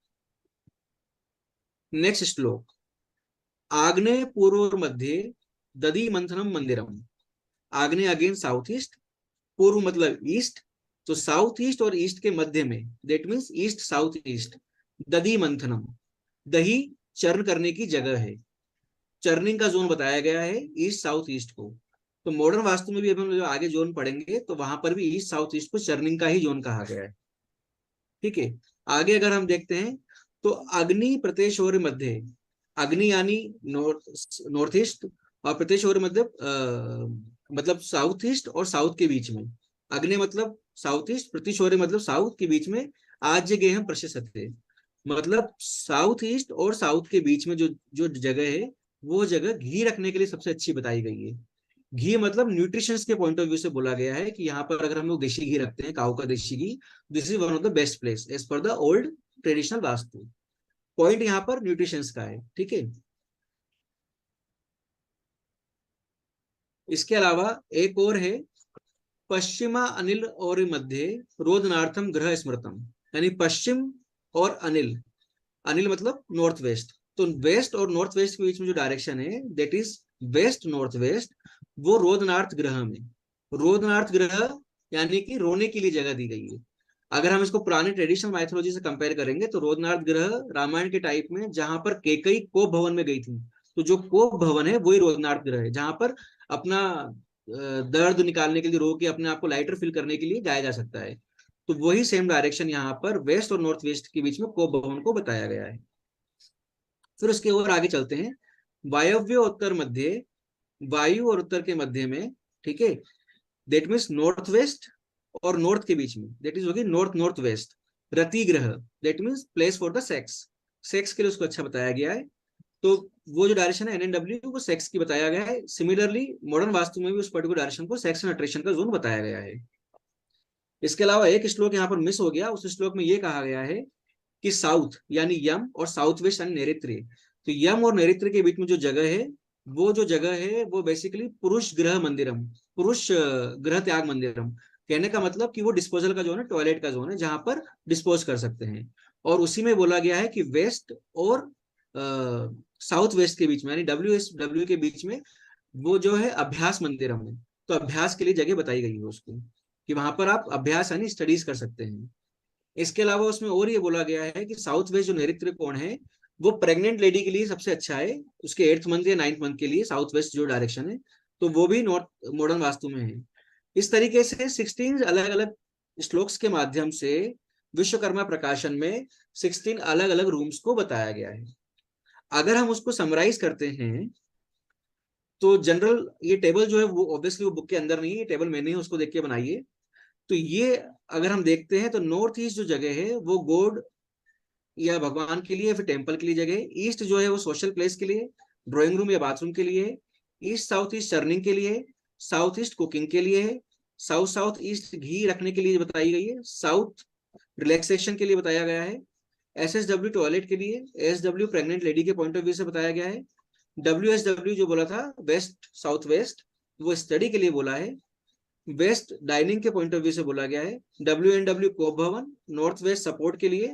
नेक्स्ट श्लोक, आग्नेय पूर्व मध्य दधी मंथनम मंदिरम। आग्नेय अगेन साउथ ईस्ट, पूर्व मतलब ईस्ट, तो साउथ ईस्ट और ईस्ट के मध्य में, that means east south east, दधी मंथनम, दही चर्न करने की जगह है। चर्निंग का जोन बताया गया है ईस्ट साउथ ईस्ट को। तो मॉडर्न वास्तु में भी हम जो आगे जोन पढ़ेंगे तो वहां पर भी ईस्ट साउथ ईस्ट को चर्निंग का ही जोन कहा गया है। ठीक है, आगे अगर हम देखते हैं तो अग्नि प्रत्येशौर्य मध्य, अग्नि यानी नॉर्थ ईस्ट, और प्रत्येशौर्य मध्य मतलब साउथ ईस्ट और साउथ के बीच में। अग्नि मतलब साउथ ईस्ट, प्रतिशौर्य मतलब साउथ के बीच में आज गए हम प्रशस्ते, मतलब साउथ ईस्ट और साउथ के बीच में जो जो जगह है वो जगह घी रखने के लिए सबसे अच्छी बताई गई है। घी मतलब न्यूट्रिशंस के पॉइंट ऑफ व्यू से बोला गया है कि यहाँ पर अगर हम लोग देशी घी रखते हैं, काऊ का देशी घी, this is one of the best place as per the old traditional vastu. Point यहाँ पर न्यूट्रिशंस का है, ठीक है। इसके अलावा एक और है, पश्चिमा अनिल और मध्य रोदनार्थम ग्रह स्मृतम, यानी पश्चिम और अनिल, अनिल मतलब नॉर्थ वेस्ट, तो वेस्ट और नॉर्थ वेस्ट के बीच में जो डायरेक्शन है that is west north west, वो रोदनार्थ ग्रह में, रोदनार्थ ग्रह यानी कि रोने के लिए जगह दी गई है। अगर हम इसको पुरानी ट्रेडिशनल माइथोलॉजी से कंपेयर करेंगे तो रोदनार्थ ग्रह रामायण के टाइप में जहां पर केकई कोप भवन में गई थी, तो जो कोप भवन है वही रोदनार्थ ग्रह है, जहां पर अपना दर्द निकालने के लिए, रो के अपने आप को लाइटर फील करने के लिए जाया जा सकता है। तो वही सेम डायरेक्शन यहाँ पर वेस्ट और नॉर्थ वेस्ट के बीच में कोप भवन को बताया गया है। फिर उसके और आगे चलते हैं, वायव्य उत्तर मध्य, वायु और उत्तर के मध्य में, ठीक है, दैट मीन्स नॉर्थ वेस्ट और नॉर्थ के बीच में, दैट इज होगी नॉर्थ नॉर्थ वेस्ट, रति ग्रह, that means place for the sex, sex के लिए उसको अच्छा बताया गया है। तो वो जो डायरेक्शन है NNW वो सेक्स की बताया गया है। सिमिलरली मॉडर्न वास्तु में भी उस पर्टिकुलर डायरेक्शन को सेक्स एंड अट्रैक्शन का जोन बताया गया है। इसके अलावा एक श्लोक यहाँ पर मिस हो गया, उस श्लोक में ये कहा गया है कि साउथ यानी यम और साउथ वेस्ट यानी नैऋत्य, तो यम और नैऋत्य के बीच में जो जगह है वो बेसिकली पुरुष ग्रह मंदिरम, पुरुष ग्रह त्याग मंदिरम, कहने का मतलब कि वो डिस्पोजल का जोन है, टॉयलेट का जोन है जहां पर डिस्पोज कर सकते हैं। और उसी में बोला गया है कि वेस्ट और साउथ वेस्ट के बीच में यानी WSW के बीच में वो जो है अभ्यास मंदिरम है, तो अभ्यास के लिए जगह बताई गई है उसको कि वहां पर आप अभ्यास यानी स्टडीज कर सकते हैं। इसके अलावा उसमें और ये बोला गया है कि साउथ वेस्ट जो नैऋत्य कोण है वो प्रेग्नेंट लेडी के लिए सबसे अच्छा है, उसके 8th मंथ या 9th मंथ के लिए साउथ वेस्ट जो डायरेक्शन है, तो वो भी नॉर्थ मॉडर्न वास्तु में है। इस तरीके से 16 अलग अलग श्लोक्स के माध्यम से विश्वकर्मा प्रकाशन में 16 अलग अलग रूम्स को बताया गया है। अगर हम उसको समराइज करते हैं तो जनरल ये टेबल जो है वो ऑब्वियसली वो बुक के अंदर नहीं है, ये टेबल मैंने ही उसको देख के बनाई है। तो ये अगर हम देखते हैं तो नॉर्थ ईस्ट जो जगह है वो गॉड या भगवान के लिए, फिर टेम्पल के लिए जगह है। ईस्ट जो है वो सोशल प्लेस के लिए, ड्राइंग रूम या बाथरूम के लिए, ईस्ट साउथ ईस्ट टर्निंग के लिए, साउथ ईस्ट कुकिंग के लिए है, साउथ साउथ ईस्ट घी रखने के लिए बताई गई है, साउथ रिलैक्सेशन के लिए बताया गया है, SSW टॉयलेट के लिए, SW प्रेग्नेंट लेडी के पॉइंट ऑफ व्यू से बताया गया है, WSW जो बोला था वेस्ट साउथ वेस्ट वो स्टडी के लिए बोला है, वेस्ट डाइनिंग के पॉइंट ऑफ व्यू से बोला गया है, WNW कोप भवन नॉर्थ वेस्ट सपोर्ट के लिए,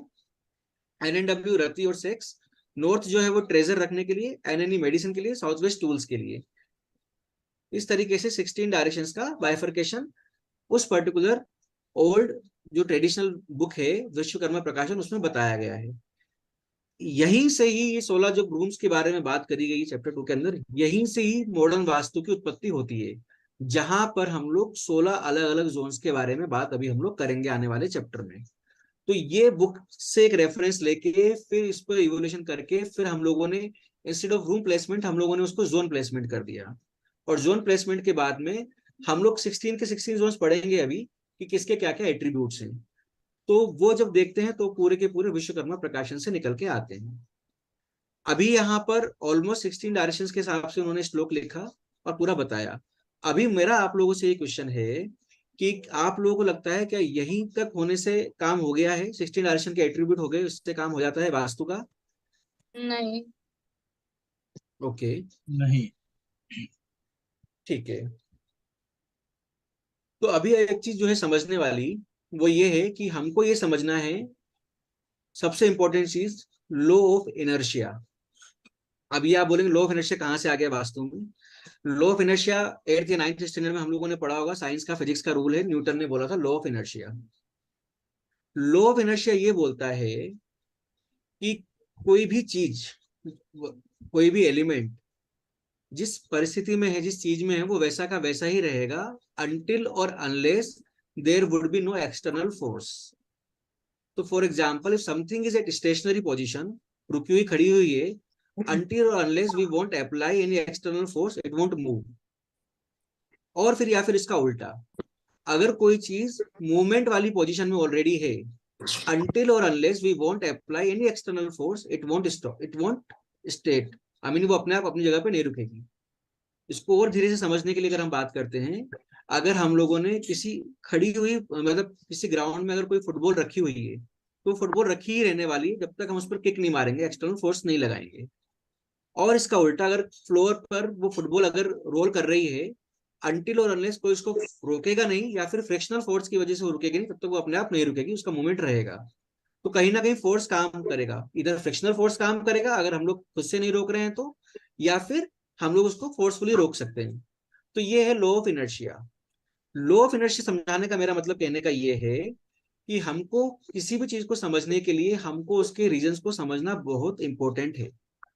NNW रति और सेक्स, नॉर्थ जो है वो ट्रेजर रखने के लिए, NNE मेडिसिन के लिए, साउथ वेस्ट टूल्स के लिए। इस तरीके से 16 डायरेक्शंस का बाइफर्केशन उस पर्टिकुलर ओल्ड जो ट्रेडिशनल बुक है विश्वकर्मा प्रकाशन उसमें बताया गया है। यहीं से ही ये 16 जो रूम्स के बारे में बात करी गई चैप्टर 2 के अंदर, यहीं से ही मॉडर्न वास्तु की उत्पत्ति होती है, जहां पर हम लोग 16 अलग अलग जोन्स के बारे में बात अभी हम लोग करेंगे आने वाले चैप्टर में। तो ये बुक से एक रेफरेंस लेके फिर इस पर इवोल्यूशन करके फिर हम लोगों ने इंस्टेड ऑफ रूम प्लेसमेंट हम लोगों ने उसको जोन प्लेसमेंट कर दिया, और जोन प्लेसमेंट के बाद में हम लोग 16 के 16 जोन्स पढ़ेंगे अभी कि किसके क्या क्या एट्रीब्यूट्स हैं। तो वो जब देखते हैं तो पूरे के पूरे विश्वकर्मा प्रकाशन से निकल के आते हैं। अभी यहाँ पर ऑलमोस्ट 16 डायरेक्शंस के हिसाब से उन्होंने श्लोक लिखा और पूरा बताया। अभी मेरा आप लोगों से ये क्वेश्चन है कि आप लोगों को लगता है क्या यहीं तक होने से काम हो गया है, 16 डायरेक्शन के एट्रीब्यूट हो गए उससे काम हो जाता है वास्तु का? नहीं। ओके नहीं। ठीक है। तो अभी एक चीज जो है समझने वाली वो ये है कि हमको ये समझना है सबसे इंपॉर्टेंट चीज, लॉ ऑफ इनर्शिया। अभी आप बोलेंगे लॉ ऑफ इनर्शिया कहाँ से आ गया वास्तु में? लॉ ऑफ इनर्शिया 8th या 9th स्टैंडर्ड में हम लोगों ने पढ़ा होगा, साइंस का फिजिक्स का रूल है, न्यूटन ने बोला था law of inertia. Law of inertia ये बोलता है कि कोई भी चीज, कोई भी एलिमेंट जिस परिस्थिति में है, जिस चीज में है, वो वैसा का वैसा ही रहेगा अनटिल और unless there would be no external force. तो for example if something is at stationary position, रुकी हुई खड़ी हुई है, until or unless we won't apply any external force it won't move। और फिर या फिर इसका उल्टा, अगर कोई चीज मूवमेंट वाली पोजीशन में ऑलरेडी है until or unless we won't apply any external force, it won't stop, it won't state, I mean वो अपने आप अपनी जगह पे नहीं रुकेगी। इसको और धीरे से समझने के लिए अगर हम बात करते हैं, अगर हम लोगों ने किसी खड़ी हुई मतलब किसी ग्राउंड में अगर कोई फुटबॉल रखी हुई है, तो फुटबॉल रखी ही रहने वाली है जब तक हम उस पर किक नहीं मारेंगे, एक्सटर्नल फोर्स नहीं लगाएंगे। और इसका उल्टा, अगर फ्लोर पर वो फुटबॉल अगर रोल कर रही है, अनटिल और अनलेस कोई उसको रोकेगा नहीं या फिर फ्रिक्शनल फोर्स की वजह से वो रुकेगी नहीं, तब तक वो अपने आप नहीं रुकेगी, उसका मूवमेंट रहेगा। तो कहीं ना कहीं फोर्स काम करेगा, इधर फ्रिक्शनल फोर्स काम करेगा अगर हम लोग खुद से नहीं रोक रहे हैं तो, या फिर हम लोग उसको फोर्सफुली रोक सकते हैं। तो ये है law of inertia. Law of inertia समझाने का मेरा मतलब कहने का ये है कि हमको किसी भी चीज को समझने के लिए हमको उसके रीजंस को समझना बहुत इंपॉर्टेंट है।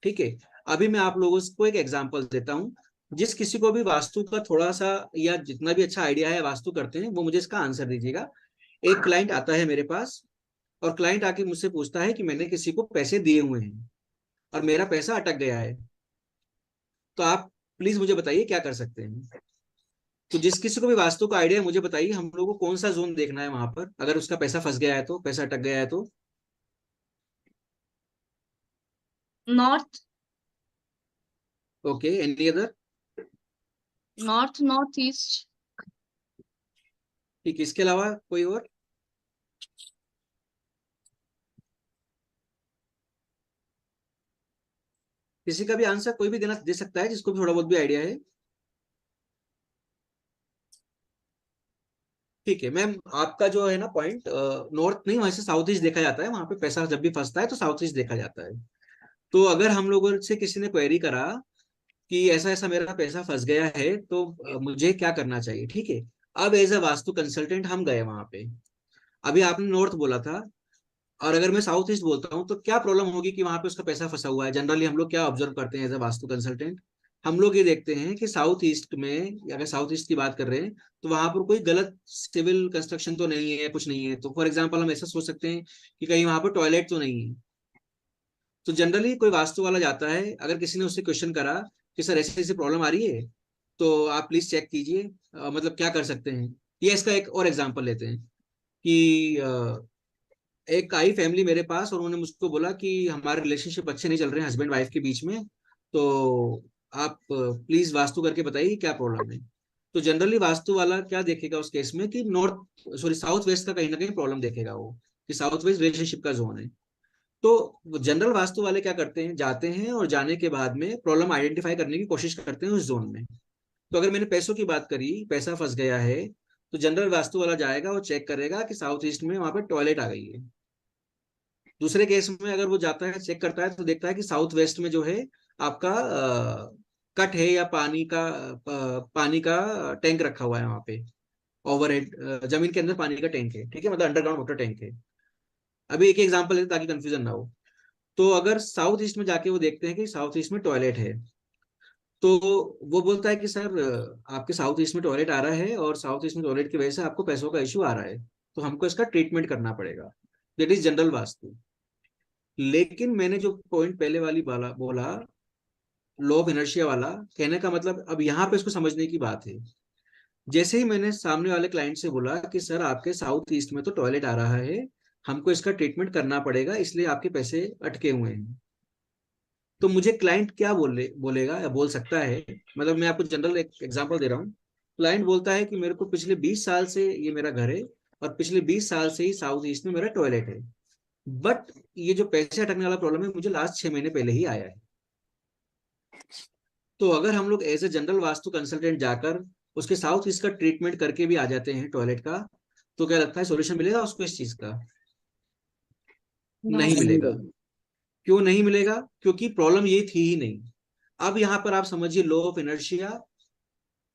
ठीक है, अभी मैं आप लोगों को एक एग्जांपल देता हूँ। जिस किसी को भी वास्तु का थोड़ा सा या जितना भी अच्छा आइडिया है वास्तु करते हैं, वो मुझे इसका आंसर दीजिएगा। एक क्लाइंट आता है मेरे पास और क्लाइंट आके मुझसे पूछता है कि मैंने किसी को पैसे दिए हुए हैं और मेरा पैसा अटक गया है, तो आप प्लीज मुझे बताइए क्या कर सकते हैं। तो जिस किसी को भी वास्तु का आइडिया है मुझे बताइए हम लोगों को कौन सा जोन देखना है वहां पर, अगर उसका पैसा फंस गया है तो, पैसा अटक गया है तो। North, okay, any other? North, north east. ठीक, इसके अलावा कोई और? किसी का भी आंसर कोई भी देना दे सकता है जिसको भी थोड़ा बहुत भी आइडिया है। ठीक है मैम, आपका जो है ना पॉइंट, नॉर्थ नहीं, वहां से साउथ ईस्ट देखा जाता है, वहां पे पैसा जब भी फंसता है तो साउथ ईस्ट देखा जाता है। तो अगर हम लोगों से किसी ने क्वेरी करा कि ऐसा ऐसा मेरा पैसा फंस गया है तो मुझे क्या करना चाहिए, ठीक है। अब एज अ वास्तु कंसल्टेंट हम गए वहां पे। अभी आपने नॉर्थ बोला था, और अगर मैं साउथ ईस्ट बोलता हूँ तो क्या प्रॉब्लम होगी कि वहां पे उसका पैसा फंसा हुआ है। जनरली हम लोग क्या ऑब्जर्व करते हैं एज अ वास्तु कंसल्टेंट, हम लोग ये देखते हैं कि साउथ ईस्ट में, अगर साउथ ईस्ट की बात कर रहे हैं, तो वहां पर कोई गलत सिविल कंस्ट्रक्शन तो नहीं है, कुछ नहीं है। तो फॉर एग्जाम्पल हम ऐसा सोच सकते हैं कि कहीं वहां पर टॉयलेट तो नहीं है। तो जनरली कोई वास्तु वाला जाता है, अगर किसी ने उससे क्वेश्चन करा कि सर ऐसी ऐसी प्रॉब्लम आ रही है तो आप प्लीज चेक कीजिए, मतलब क्या कर सकते हैं। ये इसका एक और एग्जाम्पल लेते हैं कि एक आई फैमिली मेरे पास और उन्होंने मुझको बोला कि हमारे रिलेशनशिप अच्छे नहीं चल रहे हैं हस्बैंड वाइफ के बीच में, तो आप प्लीज वास्तु करके बताइए कि क्या प्रॉब्लम है। तो जनरली वास्तु वाला क्या देखेगा उस केस में कि नॉर्थ सॉरी साउथ वेस्ट का कहीं ना कहीं प्रॉब्लम देखेगा वो, कि साउथ वेस्ट रिलेशनशिप का जोन है। तो जनरल वास्तु वाले क्या करते हैं, जाते हैं और जाने के बाद में प्रॉब्लम आइडेंटिफाई करने की कोशिश करते हैं उस जोन में। तो अगर मैंने पैसों की बात करी, पैसा फंस गया है, तो जनरल वास्तु वाला जाएगा और चेक करेगा कि साउथ ईस्ट में वहां पर टॉयलेट आ गई है। दूसरे केस में अगर वो जाता है चेक करता है तो देखता है कि साउथ वेस्ट में जो है आपका कट है या पानी का टैंक रखा हुआ है वहां पे, ओवरहेड जमीन के अंदर पानी का टैंक है, ठीक है, मतलब अंडरग्राउंड वाटर टैंक है। अभी एक एग्जांपल है ताकि कंफ्यूजन ना हो। तो अगर साउथ ईस्ट में जाके वो देखते हैं कि साउथ ईस्ट में टॉयलेट है, तो वो बोलता है कि सर आपके साउथ ईस्ट में टॉयलेट आ रहा है और साउथ ईस्ट में टॉयलेट की वजह से आपको पैसों का इश्यू आ रहा है, तो हमको इसका ट्रीटमेंट करना पड़ेगा। That is general vastu. लेकिन मैंने जो पॉइंट पहले वाली बोला लॉ ऑफ इनर्शिया वाला, कहने का मतलब अब यहाँ पे इसको समझने की बात है। जैसे ही मैंने सामने वाले क्लाइंट से बोला कि सर आपके साउथ ईस्ट में तो टॉयलेट आ रहा है, हमको इसका ट्रीटमेंट करना पड़ेगा, इसलिए आपके पैसे अटके हुए हैं, तो मुझे क्लाइंट क्या बोलेगा या बोल सकता है। मतलब मैं आपको जनरल एक एग्जांपल दे रहा हूँ। क्लाइंट बोलता है कि मेरे को पिछले 20 साल से ये मेरा घर है और पिछले 20 साल से ही साउथ ईस्ट में मेरा टॉयलेट है, बट ये जो पैसे अटकने वाला प्रॉब्लम है मुझे लास्ट 6 महीने पहले ही आया है। तो अगर हम लोग as a general Vastu consultant जाकर उसके साउथ ईस्ट का ट्रीटमेंट करके भी आ जाते हैं टॉयलेट का, तो क्या लगता है सोल्यूशन मिलेगा उसको इस चीज का? नहीं मिलेगा। क्यों नहीं मिलेगा? क्योंकि प्रॉब्लम ये थी ही नहीं। अब यहां पर आप समझिए लॉ ऑफ इनर्शिया।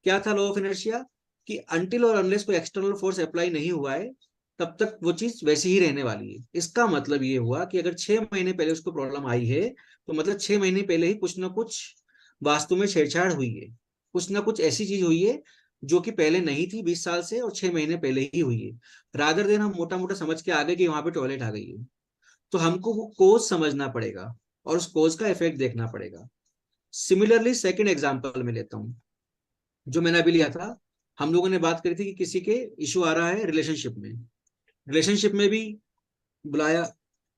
क्या था लॉ ऑफ इनर्शिया? कि अनटिल और अनलेस कोई एक्सटर्नल फोर्स अप्लाई नहीं हुआ है तब तक वो चीज वैसी ही रहने वाली है। इसका मतलब ये हुआ कि अगर 6 महीने पहले उसको प्रॉब्लम आई है तो मतलब 6 महीने पहले ही कुछ ना कुछ वास्तु में छेड़छाड़ हुई है, कुछ ना कुछ ऐसी चीज हुई है जो कि पहले नहीं थी 20 साल से और 6 महीने पहले ही हुई है। रादर देन हम मोटा मोटा समझ के आ गए कि वहां पे टॉयलेट आ गई है, तो हमको वो कोज समझना पड़ेगा और उस कोज का इफेक्ट देखना पड़ेगा। सिमिलरली सेकंड एग्जांपल में लेता हूं जो मैंने अभी लिया था। हम लोगों ने बात करी थी कि किसी के इशू आ रहा है रिलेशनशिप में, रिलेशनशिप में भी बुलाया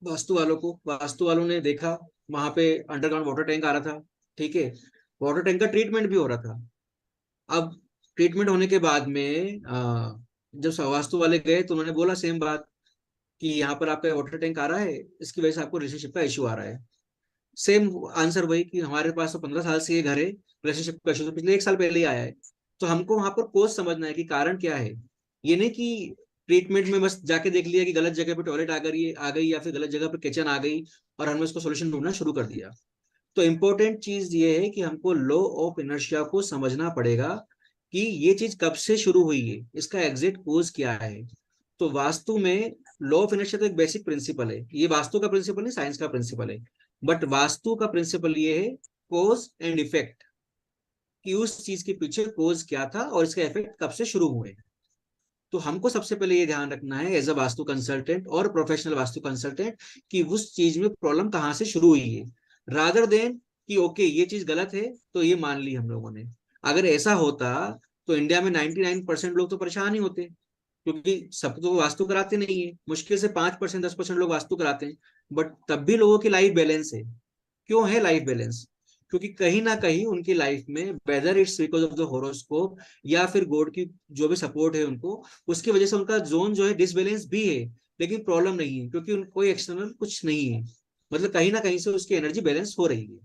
वास्तु वालों को, वास्तु वालों ने देखा वहां पे अंडरग्राउंड वाटर टैंक आ रहा था, ठीक है, वाटर टैंक का ट्रीटमेंट भी हो रहा था। अब ट्रीटमेंट होने के बाद में जब वास्तु वाले गए तो उन्होंने बोला सेम बात कि यहाँ पर आपका वाटर टैंक आ रहा है, इसकी वजह से आपको रिलेशनशिप का इशू आ रहा है। सेम आंसर वही कि हमारे पास तो 15 साल से ये घर है, रिलेशनशिप का इशू तो पिछले 1 साल पहले ही आया है। तो हमको वहां पर कोज समझना है कि कारण क्या है। ये नहीं कि ट्रीटमेंट में बस जाके देख लिया कि गलत जगह पे टॉयलेट आ गई या फिर गलत जगह पे किचन आ गई और हमने उसको सोल्यूशन ढूंढना शुरू कर दिया। तो इम्पोर्टेंट चीज ये है कि हमको लॉ ऑफ इनर्शिया को समझना पड़ेगा कि ये चीज कब से शुरू हुई है, इसका एग्जैक्ट कोज क्या है। तो वास्तु में लॉ ऑफ इनर्शिया तो एक बेसिक प्रिंसिपल है, ये वास्तु का प्रिंसिपल नहीं, साइंस का प्रिंसिपल है। बट वास्तु का प्रिंसिपल ये है कोज एंड इफेक्ट, कि उस चीज के पीछे कोज क्या था और इसका इफेक्ट कब से शुरू हुए। तो हमको सबसे पहले ये ध्यान रखना है एज अ वास्तु कंसल्टेंट और प्रोफेशनल वास्तु कंसल्टेंट कि उस चीज में प्रॉब्लम कहाँ से शुरू हुई है, रादर देन कि ओके ये चीज गलत है तो ये मान ली हम लोगों ने। अगर ऐसा होता तो इंडिया में 99% लोग तो परेशान ही होते, क्योंकि सब तो वास्तु कराते नहीं है, मुश्किल से 5% 10% लोग वास्तु कराते हैं। बट तब भी लोगों की लाइफ बैलेंस है। क्यों है लाइफ बैलेंस? क्योंकि कहीं ना कहीं उनकी लाइफ में whether it's because of the horoscope या फिर गॉड की जो भी सपोर्ट है उनको, उसकी वजह से उनका जोन जो है डिसबैलेंस भी है, लेकिन प्रॉब्लम नहीं है क्योंकि कोई एक्सटर्नल कुछ नहीं है। मतलब कहीं ना कहीं से उसकी एनर्जी बैलेंस हो रही है,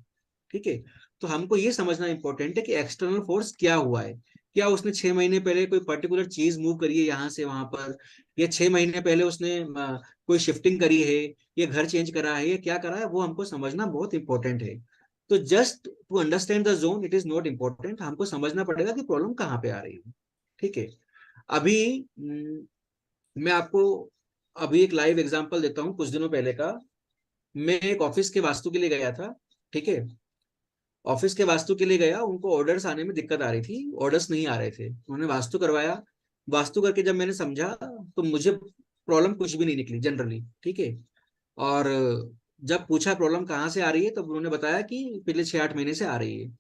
ठीक है। तो हमको ये समझना इंपॉर्टेंट है कि एक्सटर्नल फोर्स क्या हुआ है। क्या उसने 6 महीने पहले कोई पर्टिकुलर चीज मूव करी है यहाँ से वहां पर, या 6 महीने पहले उसने कोई शिफ्टिंग करी है, या घर चेंज करा है, या क्या करा है, वो हमको समझना बहुत इंपॉर्टेंट है। तो just to understand the zone it is not important, हमको समझना पड़ेगा कि प्रॉब्लम कहाँ पे आ रही है, ठीक है। अभी मैं आपको अभी एक लाइव एग्जांपल देता हूँ कुछ दिनों पहले का। मैं एक ऑफिस के वास्तु के लिए गया था, ठीक है। ऑफिस के वास्तु के लिए गया, उनको ऑर्डर्स आने में दिक्कत आ रही थी, ऑर्डर्स नहीं आ रहे थे, उन्होंने वास्तु करवाया। वास्तु करके जब मैंने समझा तो मुझे प्रॉब्लम कुछ भी नहीं निकली जनरली, ठीक है। और जब पूछा प्रॉब्लम कहाँ से आ रही है तो उन्होंने बताया कि पिछले 6-8 महीने से आ रही है।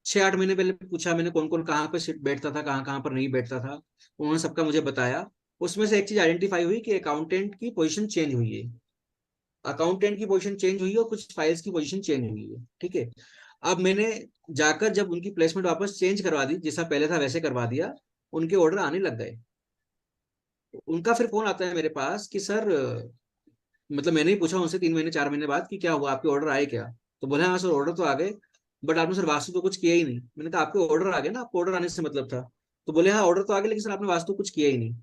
6-8 महीने पहले पूछा मैंने कौन कौन कहाँ पे सीट बैठता था, कहाँ कहाँ पर नहीं बैठता था, उन्होंने सबका मुझे बताया। उसमें से एक चीज आइडेंटिफाई हुई कि अकाउंटेंट की पोजीशन चेंज हुई है, अकाउंटेंट की पोजीशन चेंज हुई है और कुछ फाइल्स की पोजीशन चेंज हुई है, ठीक है। अब मैंने जाकर जब उनकी प्लेसमेंट वापस चेंज करवा दी, जैसा पहले था वैसे करवा दिया, उनके ऑर्डर आने लग गए। उनका फिर फोन आता है मेरे पास कि सर, मतलब मैंने ही पूछा उनसे 3 महीने 4 महीने बाद कि क्या हुआ, आपके ऑर्डर आए क्या? तो बोले हाँ सर ऑर्डर तो आ गए, बट आपने सर वास्तु तो कुछ किया ही नहीं। मैंने कहा आपके ऑर्डर आ गए ना, आपको ऑर्डर आने से मतलब था। तो बोले हाँ ऑर्डर तो आ गए लेकिन सर आपने वास्तु कुछ किया ही नहीं।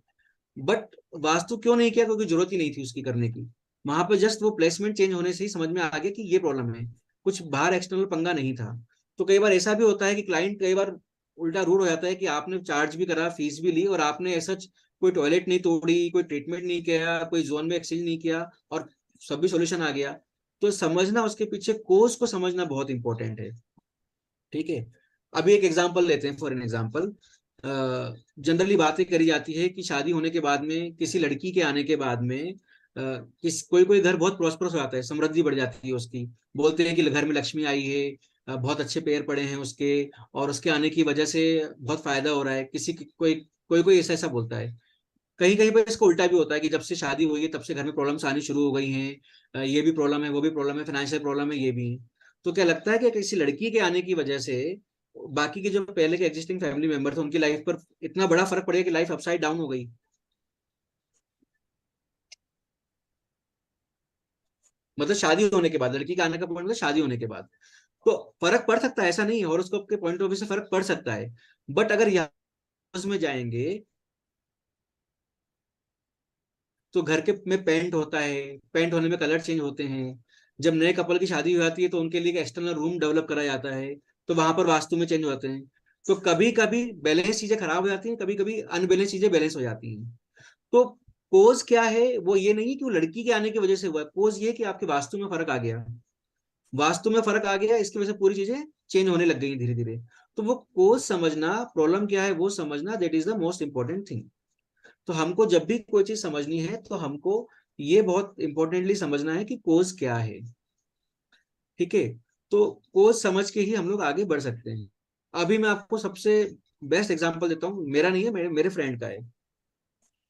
बट वास्तु क्यों नहीं किया? क्योंकि जरूरत ही नहीं थी उसकी करने की। वहां पे जस्ट वो प्लेसमेंट चेंज होने से ही समझ में आ गया कि ये प्रॉब्लम है, कुछ बाहर एक्सटर्नल पंगा नहीं था। तो कई बार ऐसा भी होता है कि क्लाइंट कई बार उल्टा रूड हो जाता है कि आपने चार्ज भी करा, फीस भी ली, और आपने ऐसा कोई टॉयलेट नहीं तोड़ी, कोई ट्रीटमेंट नहीं किया, कोई जोन में एक्सचेंज नहीं किया, और सभी सॉल्यूशन आ गया। तो समझना उसके पीछे कोर्स को समझना बहुत इंपॉर्टेंट है, ठीक है। अभी एक एग्जांपल लेते हैं, फॉर एन एग्जांपल जनरली बातें करी जाती है कि शादी होने के बाद में, किसी लड़की के आने के बाद में कोई कोई घर बहुत प्रॉस्परस हो जाता है, समृद्धि बढ़ जाती है उसकी। बोलते हैं कि घर में लक्ष्मी आई है, बहुत अच्छे पैर पड़े हैं उसके, और उसके आने की वजह से बहुत फायदा हो रहा है। कोई कोई कोई ऐसा ऐसा बोलता है। कहीं कहीं पर इसको उल्टा भी होता है कि जब से शादी हुई है तब से घर में प्रॉब्लम्स आनी शुरू हो गई हैं, ये भी प्रॉब्लम है, वो भी प्रॉब्लम है, फाइनेंशियल प्रॉब्लम है, ये भी है। तो क्या लगता है कि किसी लड़की के आने की वजह से बाकी के जो पहले के एग्जिस्टिंग फैमिली मेंबर थे उनकी लाइफ पर इतना बड़ा फर्क पड़ेगा कि लाइफ अपसाइड डाउन हो गई? मतलब शादी होने के बाद, लड़की का आने का पॉइंट मतलब शादी होने के बाद तो फर्क पड़ सकता है, ऐसा नहीं है, हॉरोस्कोप के पॉइंट ऑफ व्यू से फर्क पड़ सकता है। बट अगर यहाँ में जाएंगे तो घर के में पेंट होता है, पेंट होने में कलर चेंज होते हैं। जब नए कपल की शादी हो जाती है तो उनके लिए एक एक्सटर्नल रूम डेवलप करा जाता है, तो वहां पर वास्तु में चेंज होते हैं। तो कभी कभी बैलेंस चीजें खराब हो जाती हैं, कभी कभी अनबैलेंस चीजें बैलेंस हो जाती हैं। तो कोज क्या है? वो ये नहीं है कि वो लड़की के आने की वजह से हुआ, कोज ये कि आपके वास्तु में फर्क आ गया, वास्तु में फर्क आ गया, इसकी वजह से पूरी चीजें चेंज होने लग गई धीरे धीरे। तो वो कोज समझना, प्रॉब्लम क्या है वो समझना, that is the most important thing. तो हमको जब भी कोई चीज समझनी है तो हमको ये बहुत इंपॉर्टेंटली समझना है कि कोज क्या है, ठीक है। तो कोज समझ के ही हम लोग आगे बढ़ सकते हैं। अभी मैं आपको सबसे बेस्ट एग्जांपल देता हूँ, मेरा नहीं है, मेरे फ्रेंड का है,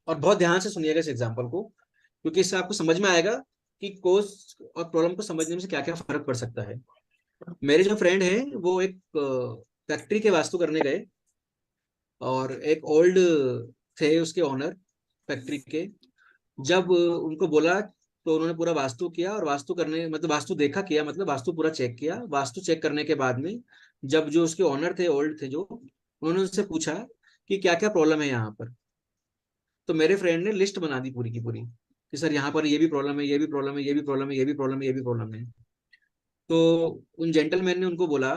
और बहुत ध्यान से सुनिएगा इस एग्जांपल को। क्योंकि इससे आपको समझ में आएगा कि कोज और प्रॉब्लम को समझने में से क्या क्या फर्क पड़ सकता है। मेरे जो फ्रेंड है वो एक फैक्ट्री के वास्तु करने गए, और एक ओल्ड थे उसके ओनर फैक्ट्री के। जब उनको बोला तो उन्होंने पूरा वास्तु किया, और वास्तु करने मतलब वास्तु देखा किया मतलब वास्तु पूरा चेक किया। वास्तु चेक करने के बाद में जब जो उसके ओनर थे, ओल्ड थे जो, उन्होंने उससे पूछा कि क्या क्या प्रॉब्लम है यहाँ पर। तो मेरे फ्रेंड ने लिस्ट बना दी पूरी की पूरी कि सर यहाँ पर ये भी प्रॉब्लम है, ये भी प्रॉब्लम है, ये भी प्रॉब्लम है, ये भी प्रॉब्लम है, ये भी प्रॉब्लम है। तो उन जेंटलमैन ने उनको बोला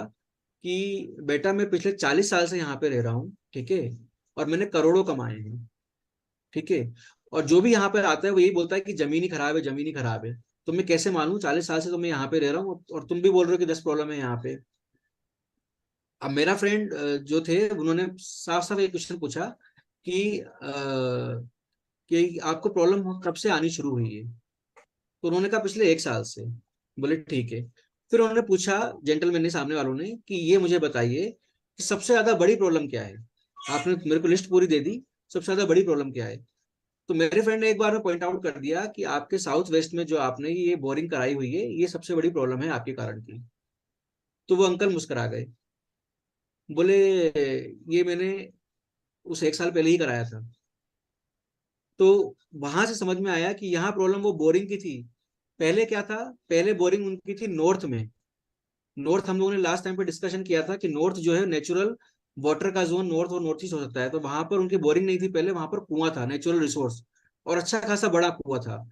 कि बेटा मैं पिछले 40 साल से यहाँ पे रह रहा हूँ, ठीक है, और मैंने करोड़ों कमाए हैं, ठीक है, और जो भी यहाँ पे आता है वो यही बोलता है कि जमीन ही खराब है, जमीन ही खराब है। तो मैं कैसे मानूं, 40 साल से तो मैं यहाँ पे रह रहा हूँ और तुम भी बोल रहे हो कि 10 प्रॉब्लम है यहाँ पे। अब मेरा फ्रेंड जो थे उन्होंने साफ साफ एक क्वेश्चन पूछा कि आपको प्रॉब्लम कब से आनी शुरू हुई है। तो उन्होंने कहा पिछले 1 साल से। बोले ठीक है। फिर उन्होंने पूछा जेंटलमैन ने, सामने वालों ने, कि ये मुझे बताइए कि सबसे ज्यादा बड़ी प्रॉब्लम क्या है। आपने मेरे को लिस्ट पूरी दे दी, सबसे ज्यादा बड़ी प्रॉब्लम क्या है। तो मेरे फ्रेंड ने एक बार में पॉइंट आउट कर दिया कि आपके साउथ वेस्ट में जो आपने ये बोरिंग कराई हुई है, ये सबसे बड़ी प्रॉब्लम है आपके कारण की। तो वो अंकल मुस्कुरा गए, बोले ये मैंने उस 1 साल पहले ही कराया था। तो वहां से समझ में आया कि यहाँ प्रॉब्लम वो बोरिंग की थी। पहले क्या था, पहले बोरिंग उनकी थी नॉर्थ में। नॉर्थ हम लोगों ने लास्ट टाइम पे डिस्कशन किया था कि नॉर्थ जो है नेचुरल वाटर का जोन नॉर्थ और नॉर्थ ईस्ट हो सकता है। तो वहां पर उनकी बोरिंग नहीं थी पहले, वहां पर कुआं था, नेचुरल रिसोर्स, और अच्छा खासा बड़ा कुआं था।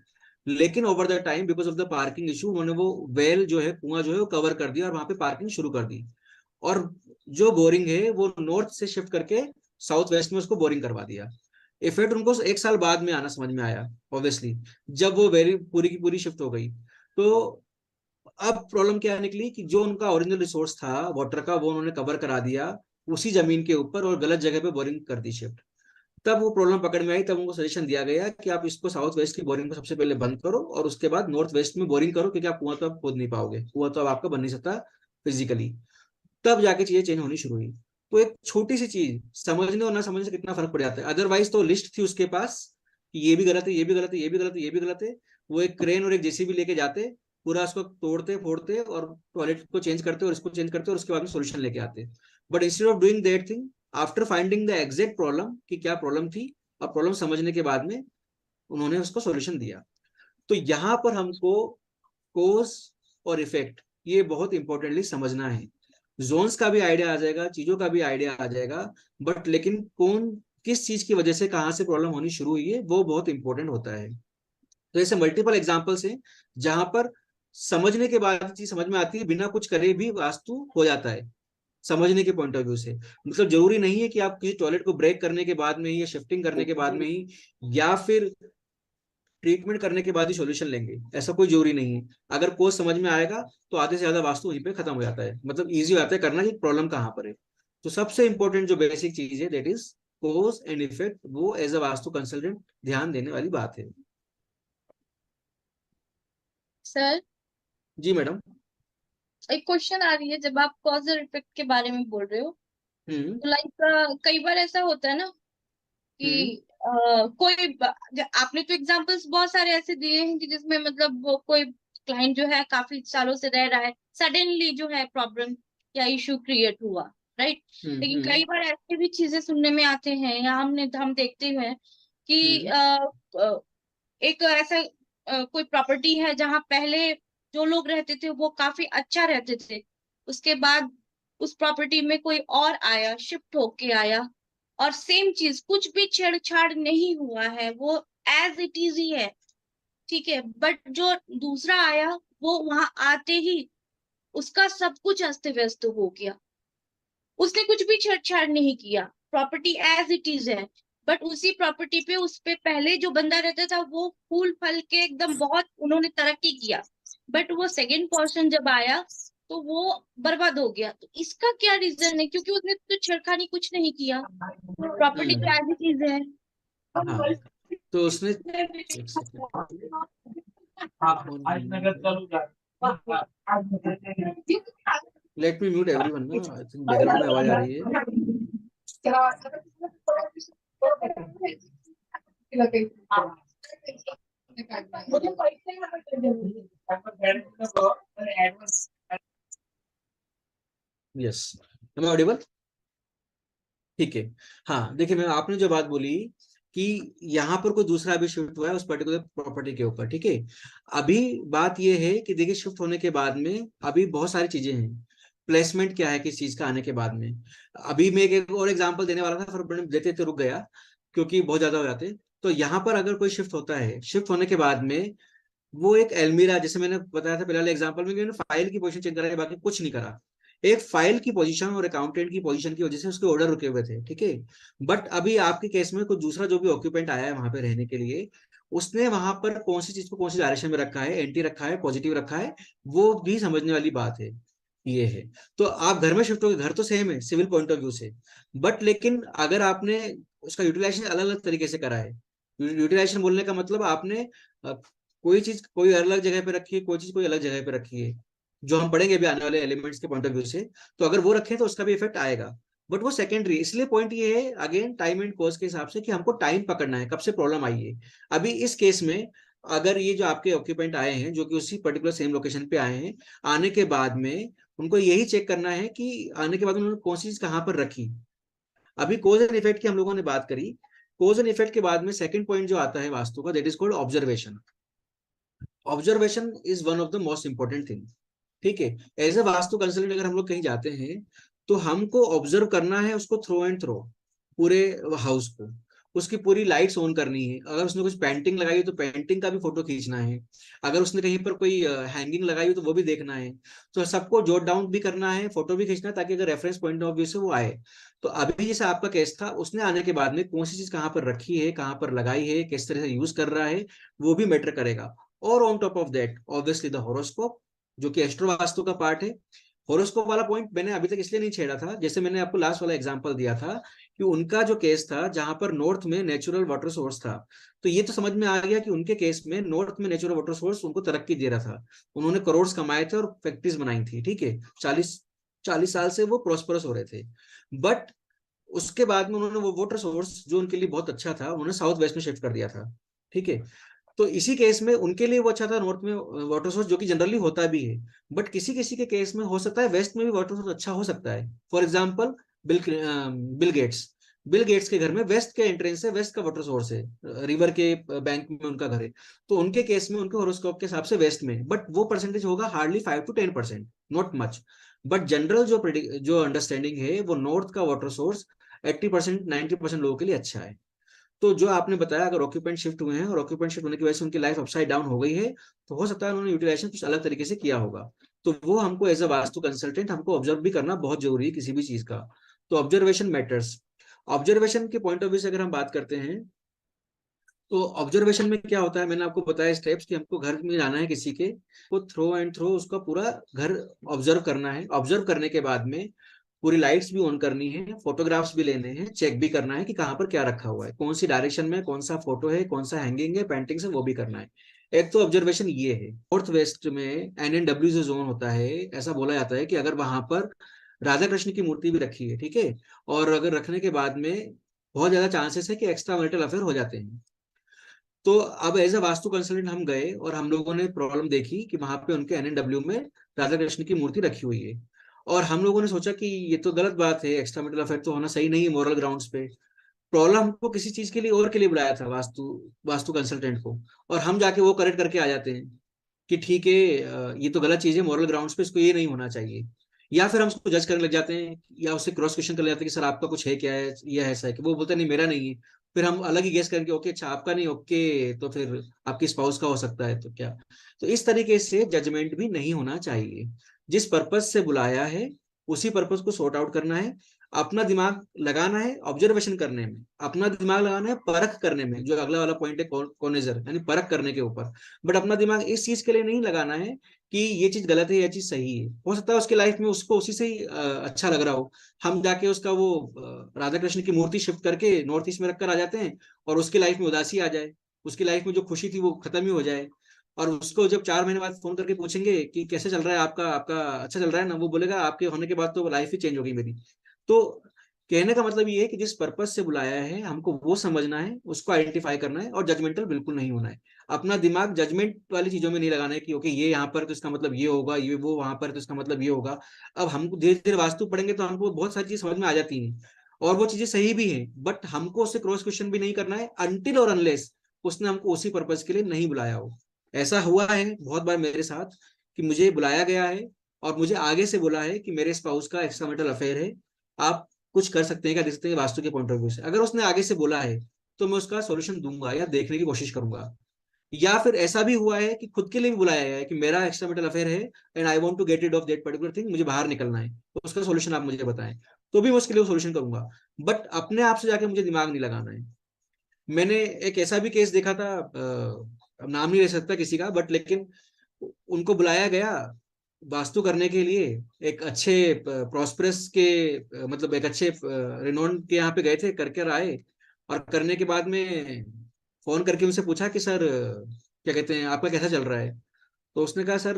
लेकिन over the time because of the parking issue उन्होंने वो वेल जो है, कुआं जो है, वो कवर कर दिया और वहां पे पार्किंग शुरू कर दी। और जो बोरिंग है वो नॉर्थ से शिफ्ट करके साउथ वेस्ट में उसको बोरिंग करवा दिया। इफेक्ट उनको 1 साल बाद में आना समझ में आया ऑब्वियसली, जब वो वेरी पूरी की पूरी शिफ्ट हो गई। तो अब प्रॉब्लम क्या निकली कि जो उनका ओरिजिनल रिसोर्स था वाटर का, वो उन्होंने कवर करा दिया उसी जमीन के ऊपर, और गलत जगह पे बोरिंग कर दी शिफ्ट। तब वो प्रॉब्लम पकड़ में आई, तब उनको सजेशन दिया गया कि आप इसको साउथ वेस्ट की बोरिंग को सबसे पहले बंद करो और उसके बाद नॉर्थ वेस्ट में बोरिंग करो, क्योंकि आप कुआं तो आप खोद नहीं पाओगे, कुआं तो अब आपका बन नहीं सकता फिजिकली। तब जाके चीजें चेंज होनी शुरू हुई। तो एक छोटी सी चीज समझने और ना समझने से कितना फर्क पड़ जाता है। अदरवाइज तो लिस्ट थी उसके पास कि ये भी गलत है, ये भी गलत है, ये भी गलत है, ये भी गलत है। वो एक क्रेन और एक जेसीबी लेके जाते, पूरा उसको तोड़ते फोड़ते और टॉयलेट को चेंज करते और इसको चेंज करते और उसके बाद में सोल्यूशन लेके आते। But instead of doing that thing, after finding the exact problem कि क्या प्रॉब्लम थी, और प्रॉब्लम समझने के बाद में उन्होंने उसको सोल्यूशन दिया। तो यहाँ पर हमको कोज और इफेक्ट ये बहुत इंपॉर्टेंटली समझना है। जोन्स का भी आइडिया आ जाएगा, चीजों का भी आइडिया आ जाएगा, बट लेकिन कौन किस चीज की वजह से कहाँ से प्रॉब्लम होनी शुरू हुई है वो बहुत इंपॉर्टेंट होता है। तो ऐसे मल्टीपल एग्जांपल्स हैं जहां पर समझने के बाद चीज समझ में आती है, बिना कुछ करे भी वास्तु हो जाता है समझने के पॉइंट ऑफ व्यू से। मतलब जरूरी नहीं है कि आप किसी टॉयलेट को ब्रेक करने के बाद में ही, या शिफ्टिंग करने के बाद में ही, या फिर ट्रीटमेंट करने के बाद ही सॉल्यूशन लेंगे, ऐसा कोई जरूरी नहीं है। अगर कोर्स समझ में आएगा तो आधे से ज्यादा वास्तु वहीं पे खत्म हो जाता है, मतलब इजी हो जाता है करना कि प्रॉब्लम कहाँ पर है। तो सबसे इंपॉर्टेंट जो बेसिक चीज है that is cause and effect, वो एज अ वास्तु कंसल्टेंट ध्यान देने वाली बात है। Sir ji madam. एक क्वेश्चन आ रही है, जब आप कॉज और इफेक्ट के बारे में बोल रहे हो, हम्म। तो लाइक कई बार ऐसा होता है ना हम्म। कि आपने तो एग्जांपल्स बहुत सारे ऐसे दिए हैं कि जिसमें मतलब वो कोई क्लाइंट जो है काफी सालों से रह रहा है, सडनली जो है प्रॉब्लम या इशू क्रिएट हुआ, राइट। लेकिन हम्म। कई बार ऐसे भी चीजें सुनने में आते हैं या हम देखते हैं कि हम्म। एक ऐसा कोई प्रॉपर्टी है जहां पहले जो लोग रहते थे वो काफी अच्छा रहते थे, उसके बाद उस प्रॉपर्टी में कोई और आया, शिफ्ट होके आया, और सेम चीज, कुछ भी छेड़छाड़ नहीं हुआ है, वो एज इट इज ही है, ठीक है। बट जो दूसरा आया वो वहां आते ही उसका सब कुछ अस्त व्यस्त हो गया, उसने कुछ भी छेड़छाड़ नहीं किया, प्रॉपर्टी एज इट इज है। बट उसी प्रॉपर्टी पे उस पे पहले जो बंदा रहता था वो फूल फल के एकदम बहुत उन्होंने तरक्की किया, बट वो सेकंड पर्सन जब आया तो वो बर्बाद हो गया। तो इसका क्या रीजन है? क्योंकि उसने तो छेड़खानी कुछ नहीं किया, प्रॉपर्टी तो एज इट इज है। हाँ, तो उसने एक second, let me mute everyone ना, आई थिंक बैकग्राउंड में आवाज आ रही है। Yes, am I audible? ठीक है। हाँ देखिए मैम, आपने जो बात बोली कि यहाँ पर कोई दूसरा अभी शिफ्ट हुआ है उस पर्टिकुलर प्रॉपर्टी के ऊपर, ठीक है। अभी बात ये है कि देखिए शिफ्ट होने के बाद में अभी बहुत सारी चीजें हैं। प्लेसमेंट क्या है किस चीज का आने के बाद में। अभी मैं एक और एग्जांपल देने वाला था, फिर देते तो रुक गया क्योंकि बहुत ज्यादा हो जाते। तो यहाँ पर अगर कोई शिफ्ट होता है, शिफ्ट होने के बाद में वो एक एलमीरा, जैसे मैंने बताया था पहले वाले एग्जांपल में, मैंने फाइल की पोजीशन चेक करा है, बाकी कुछ नहीं करा। एक फाइल की पोजीशन और अकाउंटेंट की पोजीशन की वजह से उसके ऑर्डर रुके हुए थे, ठीक है। बट अभी आपके केस में कोई दूसरा जो भी ऑक्यूपेंट आया है वहां पे रहने के लिए, उसने वहां पर कौन सी चीज को कौन सी डायरेक्शन में रखा है, एंटी रखा है, पॉजिटिव रखा है, वो भी समझने वाली बात है। ये है। तो आप घर में शिफ्ट हो गए, घर तो सेम है सिविल पॉइंट ऑफ व्यू से, बट लेकिन अगर आपने उसका यूटिलाइजेशन अलग अलग तरीके से करा है। यूटिलाइजेशन बोलने का मतलब आपने कोई चीज कोई अलग जगह पे रखी है, कोई चीज कोई अलग जगह पे रखी है, जो हम पढ़ेंगे अभी आने वाले एलिमेंट्स के पॉइंट ऑफ व्यू से। तो अगर वो रखें तो उसका भी इफेक्ट आएगा, बट वो सेकेंडरी। इसलिए पॉइंट ये है अगेन टाइम एंड कॉस्ट के हिसाब से कि हमको टाइम पकड़ना है, कब से प्रॉब्लम आई है। अभी इस केस में अगर ये जो आपके ऑक्यूपेंट आए हैं जो कि उसी पर्टिकुलर सेम लोकेशन पे आए हैं, आने के बाद में उनको यही चेक करना है कि आने के बाद उन्होंने कौन सी चीज कहाँ पर रखी। अभी कोज एंड इफेक्ट की हम लोगों ने बात करी। कोज एंड इफेक्ट के बाद में सेकंड पॉइंट जो आता है वास्तु का, that is called observation. Observation is one of the most important thing, ठीक है। एज ए वास्तु कंसल्टेंट अगर हम लोग कहीं जाते हैं तो हमको ऑब्जर्व करना है उसको थ्रो एंड थ्रो, पूरे हाउस को। उसकी पूरी लाइट्स ऑन करनी है, अगर उसने कुछ पेंटिंग लगाई है तो पेंटिंग का भी फोटो खींचना है, अगर उसने कहीं पर कोई हैंगिंग लगाई हो तो वो भी देखना है। तो सबको जॉट डाउन भी करना है, फोटो भी खींचना है, ताकि अगर रेफरेंस पॉइंट ऑफ व्यू से वो आए। तो अभी जैसे आपका केस था, उसने आने के बाद में कौन सी चीज कहाँ पर रखी है, कहाँ पर लगाई है, किस तरह से यूज कर रहा है, वो भी मैटर करेगा। और on top of that obviously the horoscope, जो कि एस्ट्रो वास्तु का पार्ट है। होरोस्कोप वाला पॉइंट मैंने अभी तक इसलिए नहीं छेड़ा था, जैसे मैंने आपको लास्ट वाला एग्जांपल दिया था कि उनका जो केस था जहां पर नॉर्थ में नेचुरल वाटर सोर्स था, तो ये तो समझ में आ गया कि उनके केस में नॉर्थ में नेचुरल वाटर सोर्स उनको तरक्की दे रहा था। उन्होंने करोड़ कमाए थे और फैक्ट्रीज बनाई थी, ठीक है। 40 साल से वो प्रॉस्परस हो रहे थे। बट उसके बाद में उन्होंने वो वाटर सोर्स जो उनके लिए बहुत अच्छा था, उन्होंने साउथ वेस्ट में शिफ्ट कर दिया था, ठीक है। तो इसी केस में उनके लिए वो अच्छा था नॉर्थ में वाटर सोर्स, जो कि जनरली होता भी है। बट किसी किसी के केस में हो सकता है वेस्ट में भी वाटर सोर्स अच्छा हो सकता है। For example bill Bill Gates Bill Gates के घर में वेस्ट के एंट्रेंस से वेस्ट का वाटर सोर्स है, रिवर के बैंक में उनका घर है। तो उनके केस में उनके होरोस्कोप के हिसाब से वेस्ट में, बट वो परसेंटेज होगा hardly 5 to 10%, not much. But general जो अंडरस्टैंडिंग है वो नॉर्थ का वाटर सोर्स 80% 90% लोगों के लिए अच्छा है। तो जो आपने बताया, अगर ऑक्यूपेंट शिफ्ट हुए हैं और ऑक्यूपेंट शिफ्ट होने की वजह से उनकी लाइफ अपसाइड डाउन हो गई है, तो हो सकता है उन्होंने यूटिलाइजेशन कुछ अलग तरीके से किया होगा। तो वो हमको एज अ वास्तु कंसल्टेंट हमको ऑब्जर्व भी करना बहुत जरूरी है किसी भी चीज का। तो ऑब्जर्वेशन मैटर्स। ऑब्जर्वेशन के पॉइंट ऑफ व्यू से अगर हम बात करते हैं, तो ऑब्जर्वेशन में क्या होता है, मैंने आपको बताया स्टेप्स कि हमको घर में जाना है किसी के, तो थ्रो एंड थ्रो उसका पूरा घर ऑब्जर्व करना है। ऑब्जर्व करने के बाद में पूरी लाइट्स भी ऑन करनी है, फोटोग्राफ्स भी लेने हैं, चेक भी करना है कि कहाँ पर क्या रखा हुआ है, कौन सी डायरेक्शन में कौन सा फोटो है, कौन सा हैंगिंग है, पेंटिंग से, वो भी करना है। एक तो ऑब्जर्वेशन ये है। नॉर्थ वेस्ट में NNW जो जोन होता है, ऐसा बोला जाता है कि अगर वहां पर राधा कृष्ण की मूर्ति भी रखी है, ठीक है, और अगर रखने के बाद में बहुत ज्यादा चांसेस है कि एक्स्ट्रा मैरिटल अफेयर हो जाते हैं। तो अब एज अ वास्तु कंसल्टेंट हम गए और हम लोगों ने प्रॉब्लम देखी कि वहां पे उनके NNW में राधा कृष्ण की मूर्ति रखी हुई है। और हम लोगों ने सोचा कि ये तो गलत बात है, एक्स्ट्रा मैरिटल अफेयर तो होना सही नहीं है मोरल ग्राउंड्स पे। प्रॉब्लम हमको किसी चीज के लिए और के लिए बुलाया था वास्तु वास्तु कंसल्टेंट को, और हम जाके वो करेक्ट करके आ जाते हैं कि ठीक है, ये तो गलत चीज है मोरल ग्राउंड्स पे, इसको ये नहीं होना चाहिए। या फिर हम उसको जज करने लग जाते हैं या उससे क्रॉस क्वेश्चन कर जाते हैं कि सर आपका कुछ है क्या है, यह ऐसा है कि वो बोलते हैं नहीं मेरा नहीं है। फिर हम अलग ही गेस करके ओके अच्छा आपका नहीं, ओके तो फिर आपकी स्पाउस का हो सकता है, तो क्या। तो इस तरीके से जजमेंट भी नहीं होना चाहिए। जिस पर्पज से बुलाया है उसी पर्पज को सॉर्ट आउट करना है। अपना दिमाग लगाना है ऑब्जर्वेशन करने में, अपना दिमाग लगाना है परख करने में, जो अगला वाला पॉइंट है कॉग्निजर यानी परख करने के ऊपर। बट अपना दिमाग इस चीज के लिए नहीं लगाना है कि ये चीज गलत है ये चीज सही है। हो सकता है उसकी लाइफ में उसको उसी से ही अच्छा लग रहा हो। हम जाके उसका वो राधा कृष्ण की मूर्ति शिफ्ट करके नॉर्थ ईस्ट में रखकर आ जाते हैं और उसकी लाइफ में उदासी आ जाए, उसकी लाइफ में जो खुशी थी वो खत्म ही हो जाए। और उसको जब 4 महीने बाद फोन करके पूछेंगे कि कैसे चल रहा है आपका आपका अच्छा चल रहा है ना, वो बोलेगा आपके होने के बाद तो लाइफ ही चेंज हो गई मेरी। तो कहने का मतलब ये है कि जिस पर्पज से बुलाया है हमको वो समझना है, उसको आइडेंटिफाई करना है और जजमेंटल बिल्कुल नहीं होना है। अपना दिमाग जजमेंट वाली चीजों में नहीं लगाना है कि ओके ये यहाँ पर तो इसका मतलब ये होगा, ये वो वहां पर तो इसका मतलब ये होगा। अब हमको धीरे धीरे वास्तु पढ़ेंगे तो हमको बहुत सारी चीज समझ में आ जाती हैं, और वो चीजें सही भी हैं, बट हमको उससे क्रॉस क्वेश्चन भी नहीं करना है अनटिल और अनलेस उसने हमको उसी पर्पज के लिए नहीं बुलाया हो। ऐसा हुआ है बहुत बार मेरे साथ कि मुझे बुलाया गया है और मुझे आगे से बोला है कि मेरे स्पाउस का एक्स्ट्रा मैरिटल अफेयर है, आप कुछ कर सकते हैं क्या, देख सकते हैं वास्तु के पॉइंट ऑफ व्यू से। अगर उसने आगे से बोला है तो मैं उसका सॉल्यूशन दूंगा या देखने की कोशिश करूंगा। या फिर ऐसा भी हुआ है कि खुद के लिए भी बुलाया गया है कि मेरा एक्स्ट्रा मैरिटल अफेयर है and I want to get rid of that particular thing, मुझे बाहर निकलना है, तो उसका सॉल्यूशन आप मुझे बताएं, तो भी मैं उसके लिए सॉल्यूशन करूंगा। बट अपने आप से जाके मुझे दिमाग नहीं लगाना है। मैंने एक ऐसा भी केस देखा था, अब नाम नहीं ले सकता किसी का, बट लेकिन उनको बुलाया गया वास्तु करने के लिए, एक अच्छे प्रॉस्पेरस के मतलब एक अच्छे रिनोन के यहाँ पे गए थे, करके आए, और करने के बाद में फोन करके उनसे पूछा कि सर क्या कहते हैं आपका कैसा चल रहा है। तो उसने कहा सर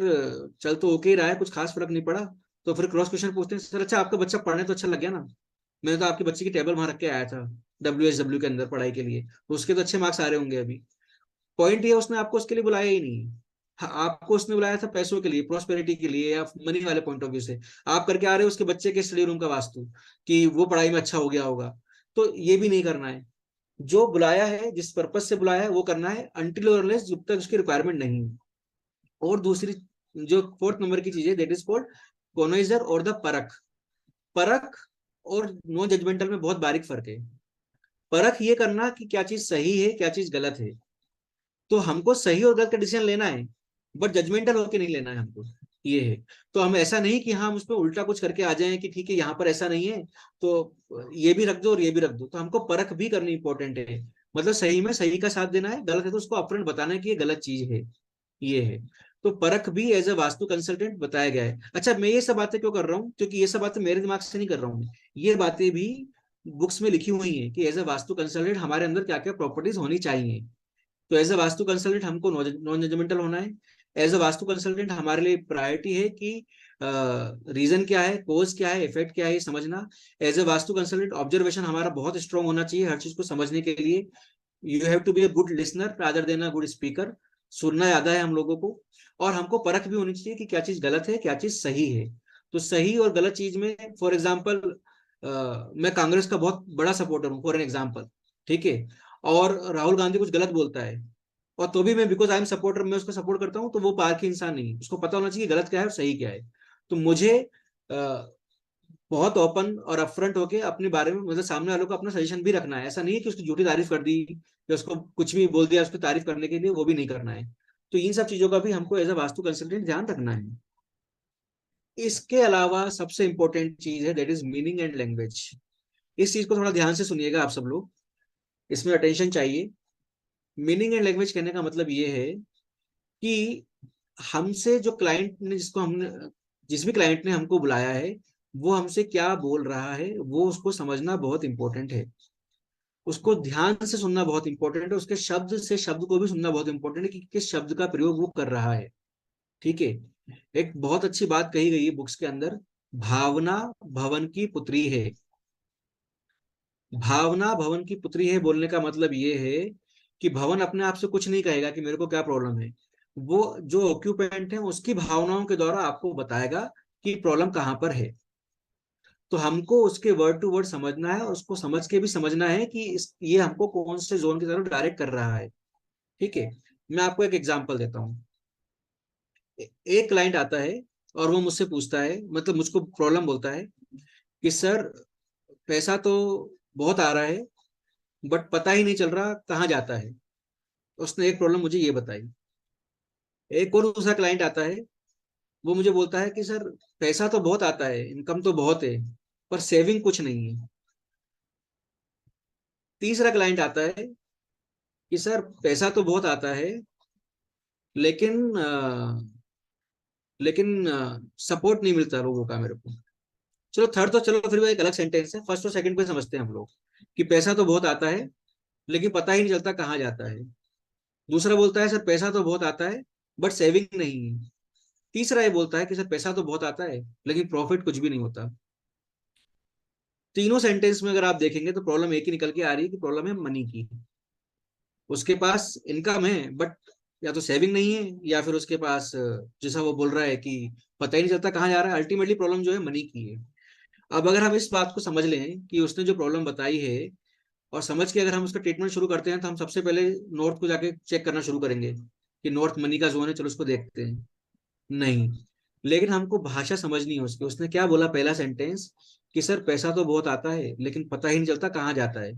चल तो ओके ही रहा है, कुछ खास फर्क नहीं पड़ा। तो फिर क्रॉस क्वेश्चन पूछते हैं, सर अच्छा आपका बच्चा पढ़ने तो अच्छा लग गया ना, मैंने तो आपके बच्चे की टेबल वहां रख के आया था WSW के अंदर पढ़ाई के लिए, तो उसके तो अच्छे मार्क्स आ रहे होंगे अभी। पॉइंट ये उसने आपको उसके लिए बुलाया ही नहीं। हाँ, आपको उसने बुलाया था पैसों के लिए, प्रोस्पेरिटी के लिए, या मनी वाले पॉइंट ऑफ व्यू से आप करके आ रहे हो उसके बच्चे के स्टडी रूम का वास्तु कि वो पढ़ाई में अच्छा हो गया होगा। तो ये भी नहीं करना है। जो बुलाया है, जिस पर्पज से बुलाया है वो करना है अनटिल और अनलेस जब तक उसकी रिक्वायरमेंट नहीं है। और दूसरी जो फोर्थ नंबर की चीज है दैट इज कॉल्ड कॉनोइजर और द परख। परख और नो जजमेंटल में बहुत बारीक फर्क है। परख ये करना कि क्या चीज सही है क्या चीज गलत है, तो हमको सही और गलत का डिसीजन लेना है, बट जजमेंटल होके नहीं लेना है हमको, ये है। तो हम ऐसा नहीं कि हम उस पर उल्टा कुछ करके आ जाएं कि ठीक है यहाँ पर ऐसा नहीं है तो ये भी रख दो और ये भी रख दो। तो हमको परख भी करनी इंपॉर्टेंट है, मतलब सही में सही का साथ देना है, गलत है तो उसको अपफ्रंट बताना है कि ये गलत चीज है, ये है। तो परख भी एज ए वास्तु कंसल्टेंट बताया गया है। अच्छा मैं ये सब बातें क्यों कर रहा हूँ, क्योंकि ये सब बातें मेरे दिमाग से नहीं कर रहा हूँ, ये बातें भी बुक्स में लिखी हुई हैं कि एज ए वास्तु कंसल्टेंट हमारे अंदर क्या क्या प्रॉपर्टीज होनी चाहिए। तो एज अ वास्तु कंसल्टेंट हमको नॉन जजमेंटल होना है। एज अ वास्तु कंसल्टेंट हमारे लिए प्रायोरिटी है कि रीजन क्या है, कोज क्या है, इफेक्ट क्या है, ये समझना। As a vastu consultant observation हमारा बहुत स्ट्रांग होना चाहिए हर चीज को समझने के लिए। You have to be a good listener rather than a good speaker. सुनना ज्यादा है हम लोगों को। और हमको परख भी होनी चाहिए कि क्या चीज गलत है क्या चीज सही है। तो सही और गलत चीज में फॉर एग्जाम्पल मैं कांग्रेस का बहुत बड़ा सपोर्टर हूँ फॉर एन एग्जाम्पल, ठीक है, और राहुल गांधी कुछ गलत बोलता है, और तो भी मैं बिकॉज आई एम सपोर्टर मैं उसको सपोर्ट करता हूँ, तो वो पार्क इंसान नहीं है, उसको पता होना चाहिए गलत क्या है और सही क्या है। तो मुझे बहुत ओपन और अपफ्रंट होके अपने बारे में मतलब सामने वालों को अपना सजेशन भी रखना है। ऐसा नहीं है कि उसकी झूठी तारीफ कर दी या उसको कुछ भी बोल दिया उसकी तारीफ करने के लिए, वो भी नहीं करना है। तो इन सब चीजों का भी हमको एज अ वास्तु कंसल्टेंट ध्यान रखना है। इसके अलावा सबसे इंपॉर्टेंट चीज है that is meaning and language. इस चीज को थोड़ा ध्यान से सुनिएगा आप सब लोग, इसमें अटेंशन चाहिए। मीनिंग एंड लैंग्वेज कहने का मतलब ये है कि हमसे जो क्लाइंट ने जिसको हमने जिस भी क्लाइंट ने हमको बुलाया है वो हमसे क्या बोल रहा है वो उसको समझना बहुत इंपॉर्टेंट है। उसको ध्यान से सुनना बहुत इंपॉर्टेंट है, उसके शब्द से शब्द को भी सुनना बहुत इंपॉर्टेंट है कि किस शब्द का प्रयोग वो कर रहा है, ठीक है। एक बहुत अच्छी बात कही गई है बुक्स के अंदर, भावना भवन की पुत्री है। भावना भवन की पुत्री है बोलने का मतलब ये है कि भवन अपने आप से कुछ नहीं कहेगा कि मेरे को क्या प्रॉब्लम है, वो जो ऑक्यूपेंट है उसकी भावनाओं के द्वारा आपको बताएगा कि प्रॉब्लम कहाँ पर है। तो हमको उसके वर्ड टू वर्ड समझना है और उसको समझ के भी समझना है कि ये हमको कौन से जोन की तरफ डायरेक्ट कर रहा है, ठीक है। मैं आपको एक एग्जांपल देता हूँ। एक क्लाइंट आता है और वो मुझसे पूछता है, मतलब मुझको प्रॉब्लम बोलता है कि सर पैसा तो बहुत आ रहा है बट पता ही नहीं चल रहा कहाँ जाता है। उसने एक प्रॉब्लम मुझे ये बताई। एक और दूसरा क्लाइंट आता है, वो मुझे बोलता है कि सर पैसा तो बहुत आता है, इनकम तो बहुत है, पर सेविंग कुछ नहीं है। तीसरा क्लाइंट आता है कि सर पैसा तो बहुत आता है लेकिन सपोर्ट नहीं मिलता लोगों का मेरे को। चलो थर्ड तो चलो फिर वो एक अलग सेंटेंस है, फर्स्ट और सेकंड पे समझते हैं हम लोग कि पैसा तो बहुत आता है लेकिन पता ही नहीं चलता कहाँ जाता है। दूसरा बोलता है सर पैसा तो बहुत आता है बट सेविंग नहीं है। तीसरा ये बोलता है कि सर पैसा तो बहुत आता है लेकिन प्रॉफिट कुछ भी नहीं होता। तीनों सेंटेंस में अगर आप देखेंगे तो प्रॉब्लम एक ही निकल के आ रही है कि प्रॉब्लम है मनी की। उसके पास इनकम है बट या तो सेविंग नहीं है, या फिर उसके पास जैसा वो बोल रहा है कि पता ही नहीं चलता कहाँ जा रहा है। अल्टीमेटली प्रॉब्लम जो है मनी की है। अब अगर हम इस बात को समझ लें कि उसने जो प्रॉब्लम बताई है, और समझ के अगर हम उसका ट्रीटमेंट शुरू करते हैं, तो हम सबसे पहले नॉर्थ को जाके चेक करना शुरू करेंगे कि नॉर्थ मनी का जोन है, चलो उसको देखते हैं। नहीं, लेकिन हमको भाषा समझनी है उसकी। उसने क्या बोला पहला सेंटेंस, कि सर पैसा तो बहुत आता है लेकिन पता ही नहीं चलता कहाँ जाता है।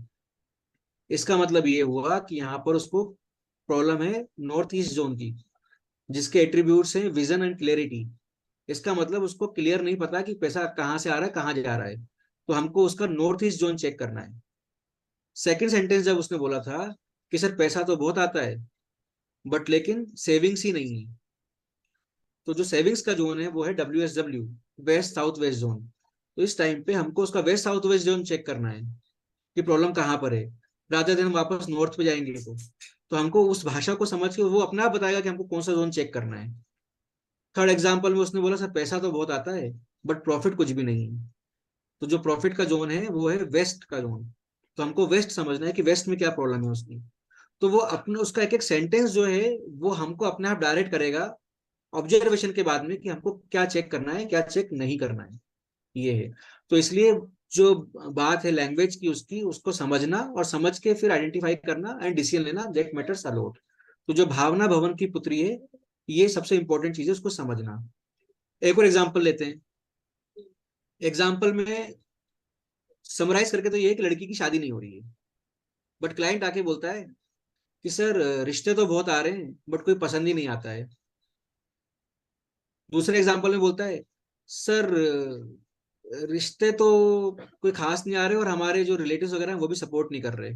इसका मतलब ये हुआ कि यहाँ पर उसको प्रॉब्लम है नॉर्थ ईस्ट जोन की, जिसके एट्रीब्यूट्स हैं विजन एंड क्लियरिटी। इसका मतलब उसको क्लियर नहीं पता कि पैसा कहाँ से आ रहा है, कहाँ जा रहा है। तो हमको उसका नॉर्थ ईस्ट जोन चेक करना है। सेकंड सेंटेंस जब उसने बोला था कि सर पैसा तो बहुत आता है बट लेकिन सेविंग्स ही नहीं है, तो जो सेविंग्स का जोन है वो है WSW, west south west zone. तो इस टाइम पे हमको उसका west south west zone check करना है कि प्रॉब्लम कहाँ पर है, रादर देन वापस नॉर्थ पे जाएंगे। तो हमको उस भाषा को समझ के वो अपने आप बताएगा कि हमको कौन सा जोन चेक करना है। थर्ड एग्जाम्पल में उसने बोला सर पैसा तो बहुत आता है बट प्रॉफिट कुछ भी नहीं है। तो जो प्रॉफिट का जोन है वो है वेस्ट का जोन। तो हमको वेस्ट समझना है कि वेस्ट में क्या प्रॉब्लम है उसकी। तो वो अपने उसका एक एक सेंटेंस जो है वो हमको अपने आप डायरेक्ट करेगा ऑब्जर्वेशन के बाद में कि हमको क्या चेक करना है, क्या चेक नहीं करना है। ये है। तो इसलिए जो बात है लैंग्वेज की, उसकी उसको समझना और समझ के फिर आइडेंटिफाई करना एंड डिसीजन लेना, दैट मैटर्स अ लॉट। तो जो भावना भवन की पुत्री है, ये सबसे इंपॉर्टेंट चीज है, उसको समझना। एक और एग्जांपल लेते हैं। एग्जांपल में समराइज करके तो ये है कि लड़की की शादी नहीं हो रही है, बट क्लाइंट आके बोलता है कि सर रिश्ते तो बहुत आ रहे हैं बट कोई पसंद ही नहीं आता है। दूसरे एग्जांपल में बोलता है सर रिश्ते तो कोई खास नहीं आ रहे और हमारे जो रिलेटिव्स वगैरह हैं वो भी सपोर्ट नहीं कर रहे,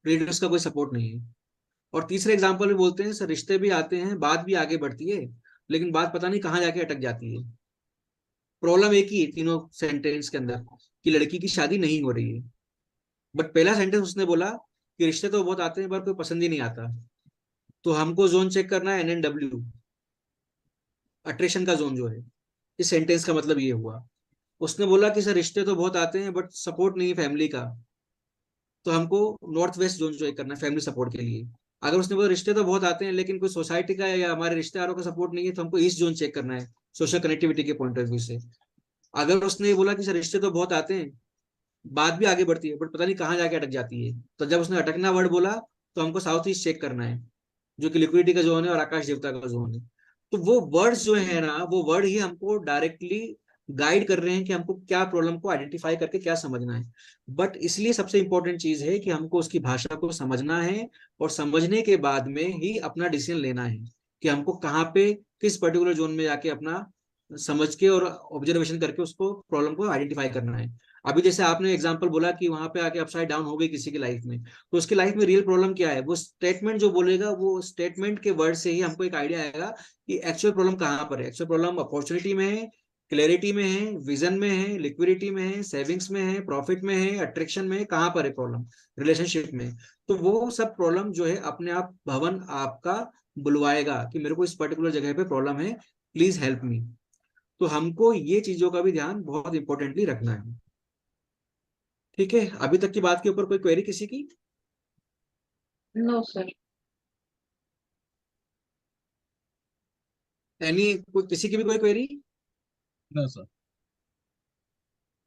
रिलेटिव्स का कोई सपोर्ट नहीं है। और तीसरे एग्जांपल में बोलते हैं सर रिश्ते भी आते हैं, बात भी आगे बढ़ती है, लेकिन बात पता नहीं कहाँ जाके अटक जाती है। प्रॉब्लम एक ही है तीनों सेंटेंस के अंदर, कि लड़की की शादी नहीं हो रही है। बट पहला सेंटेंस उसने बोला कि रिश्ते तो बहुत आते हैं पर कोई पसंद ही नहीं आता। तो हमको जोन चेक करना है NNW, अट्रैक्शन का जोन जो है। इस सेंटेंस का मतलब ये हुआ। उसने बोला कि सर रिश्ते तो बहुत आते हैं बट सपोर्ट नहीं है फैमिली का, तो हमको नॉर्थ वेस्ट जोन चेक करना है फैमिली सपोर्ट के लिए। अगर उसने बोला रिश्ते तो बहुत आते हैं लेकिन कोई सोसाइटी का या हमारे रिश्तेदारों का सपोर्ट नहीं है, तो हमको ईस्ट जोन चेक करना है सोशल कनेक्टिविटी के पॉइंट ऑफ व्यू से। अगर उसने बोला कि सर रिश्ते तो बहुत आते हैं, बात भी आगे बढ़ती है बट पता नहीं कहाँ जाके अटक जाती है, तो जब उसने अटकना वर्ड बोला तो हमको साउथ ईस्ट चेक करना है, जो कि लिक्विडिटी का जोन है और आकाश देवता का जोन है। तो वो वर्ड्स जो है ना, वो वर्ड ही हमको डायरेक्टली गाइड कर रहे हैं कि हमको क्या प्रॉब्लम को आइडेंटिफाई करके क्या समझना है। बट इसलिए सबसे इंपॉर्टेंट चीज है कि हमको उसकी भाषा को समझना है, और समझने के बाद में ही अपना डिसीजन लेना है कि हमको कहाँ पे किस पर्टिकुलर जोन में जाके अपना समझ के और ऑब्जर्वेशन करके उसको प्रॉब्लम को आइडेंटिफाई करना है। अभी जैसे आपने एग्जांपल बोला कि वहां पे आके अपसाइड डाउन हो गई किसी की लाइफ में, तो उसकी लाइफ में रियल प्रॉब्लम क्या है, वो स्टेटमेंट जो बोलेगा, वो स्टेटमेंट के वर्ड से ही हमको एक आइडिया आएगा कि एक्चुअल प्रॉब्लम कहाँ पर है। एक्चुअल प्रॉब्लम अपॉर्चुनिटी में है, क्लैरिटी में है, विजन में है, लिक्विडिटी में है, सेविंग्स में है, प्रॉफिट में है, अट्रैक्शन में है, कहाँ पर है प्रॉब्लम, रिलेशनशिप में। तो वो सब प्रॉब्लम जो है अपने आप भवन आपका बुलवाएगा कि मेरे को इस पर्टिकुलर जगह पे प्रॉब्लम है, प्लीज हेल्प मी। तो हमको ये चीजों का भी ध्यान बहुत इंपॉर्टेंटली रखना है। ठीक है, अभी तक की बात के ऊपर कोई क्वेरी किसी की? No sir. एनी कोई किसी की भी कोई क्वेरी? No sir.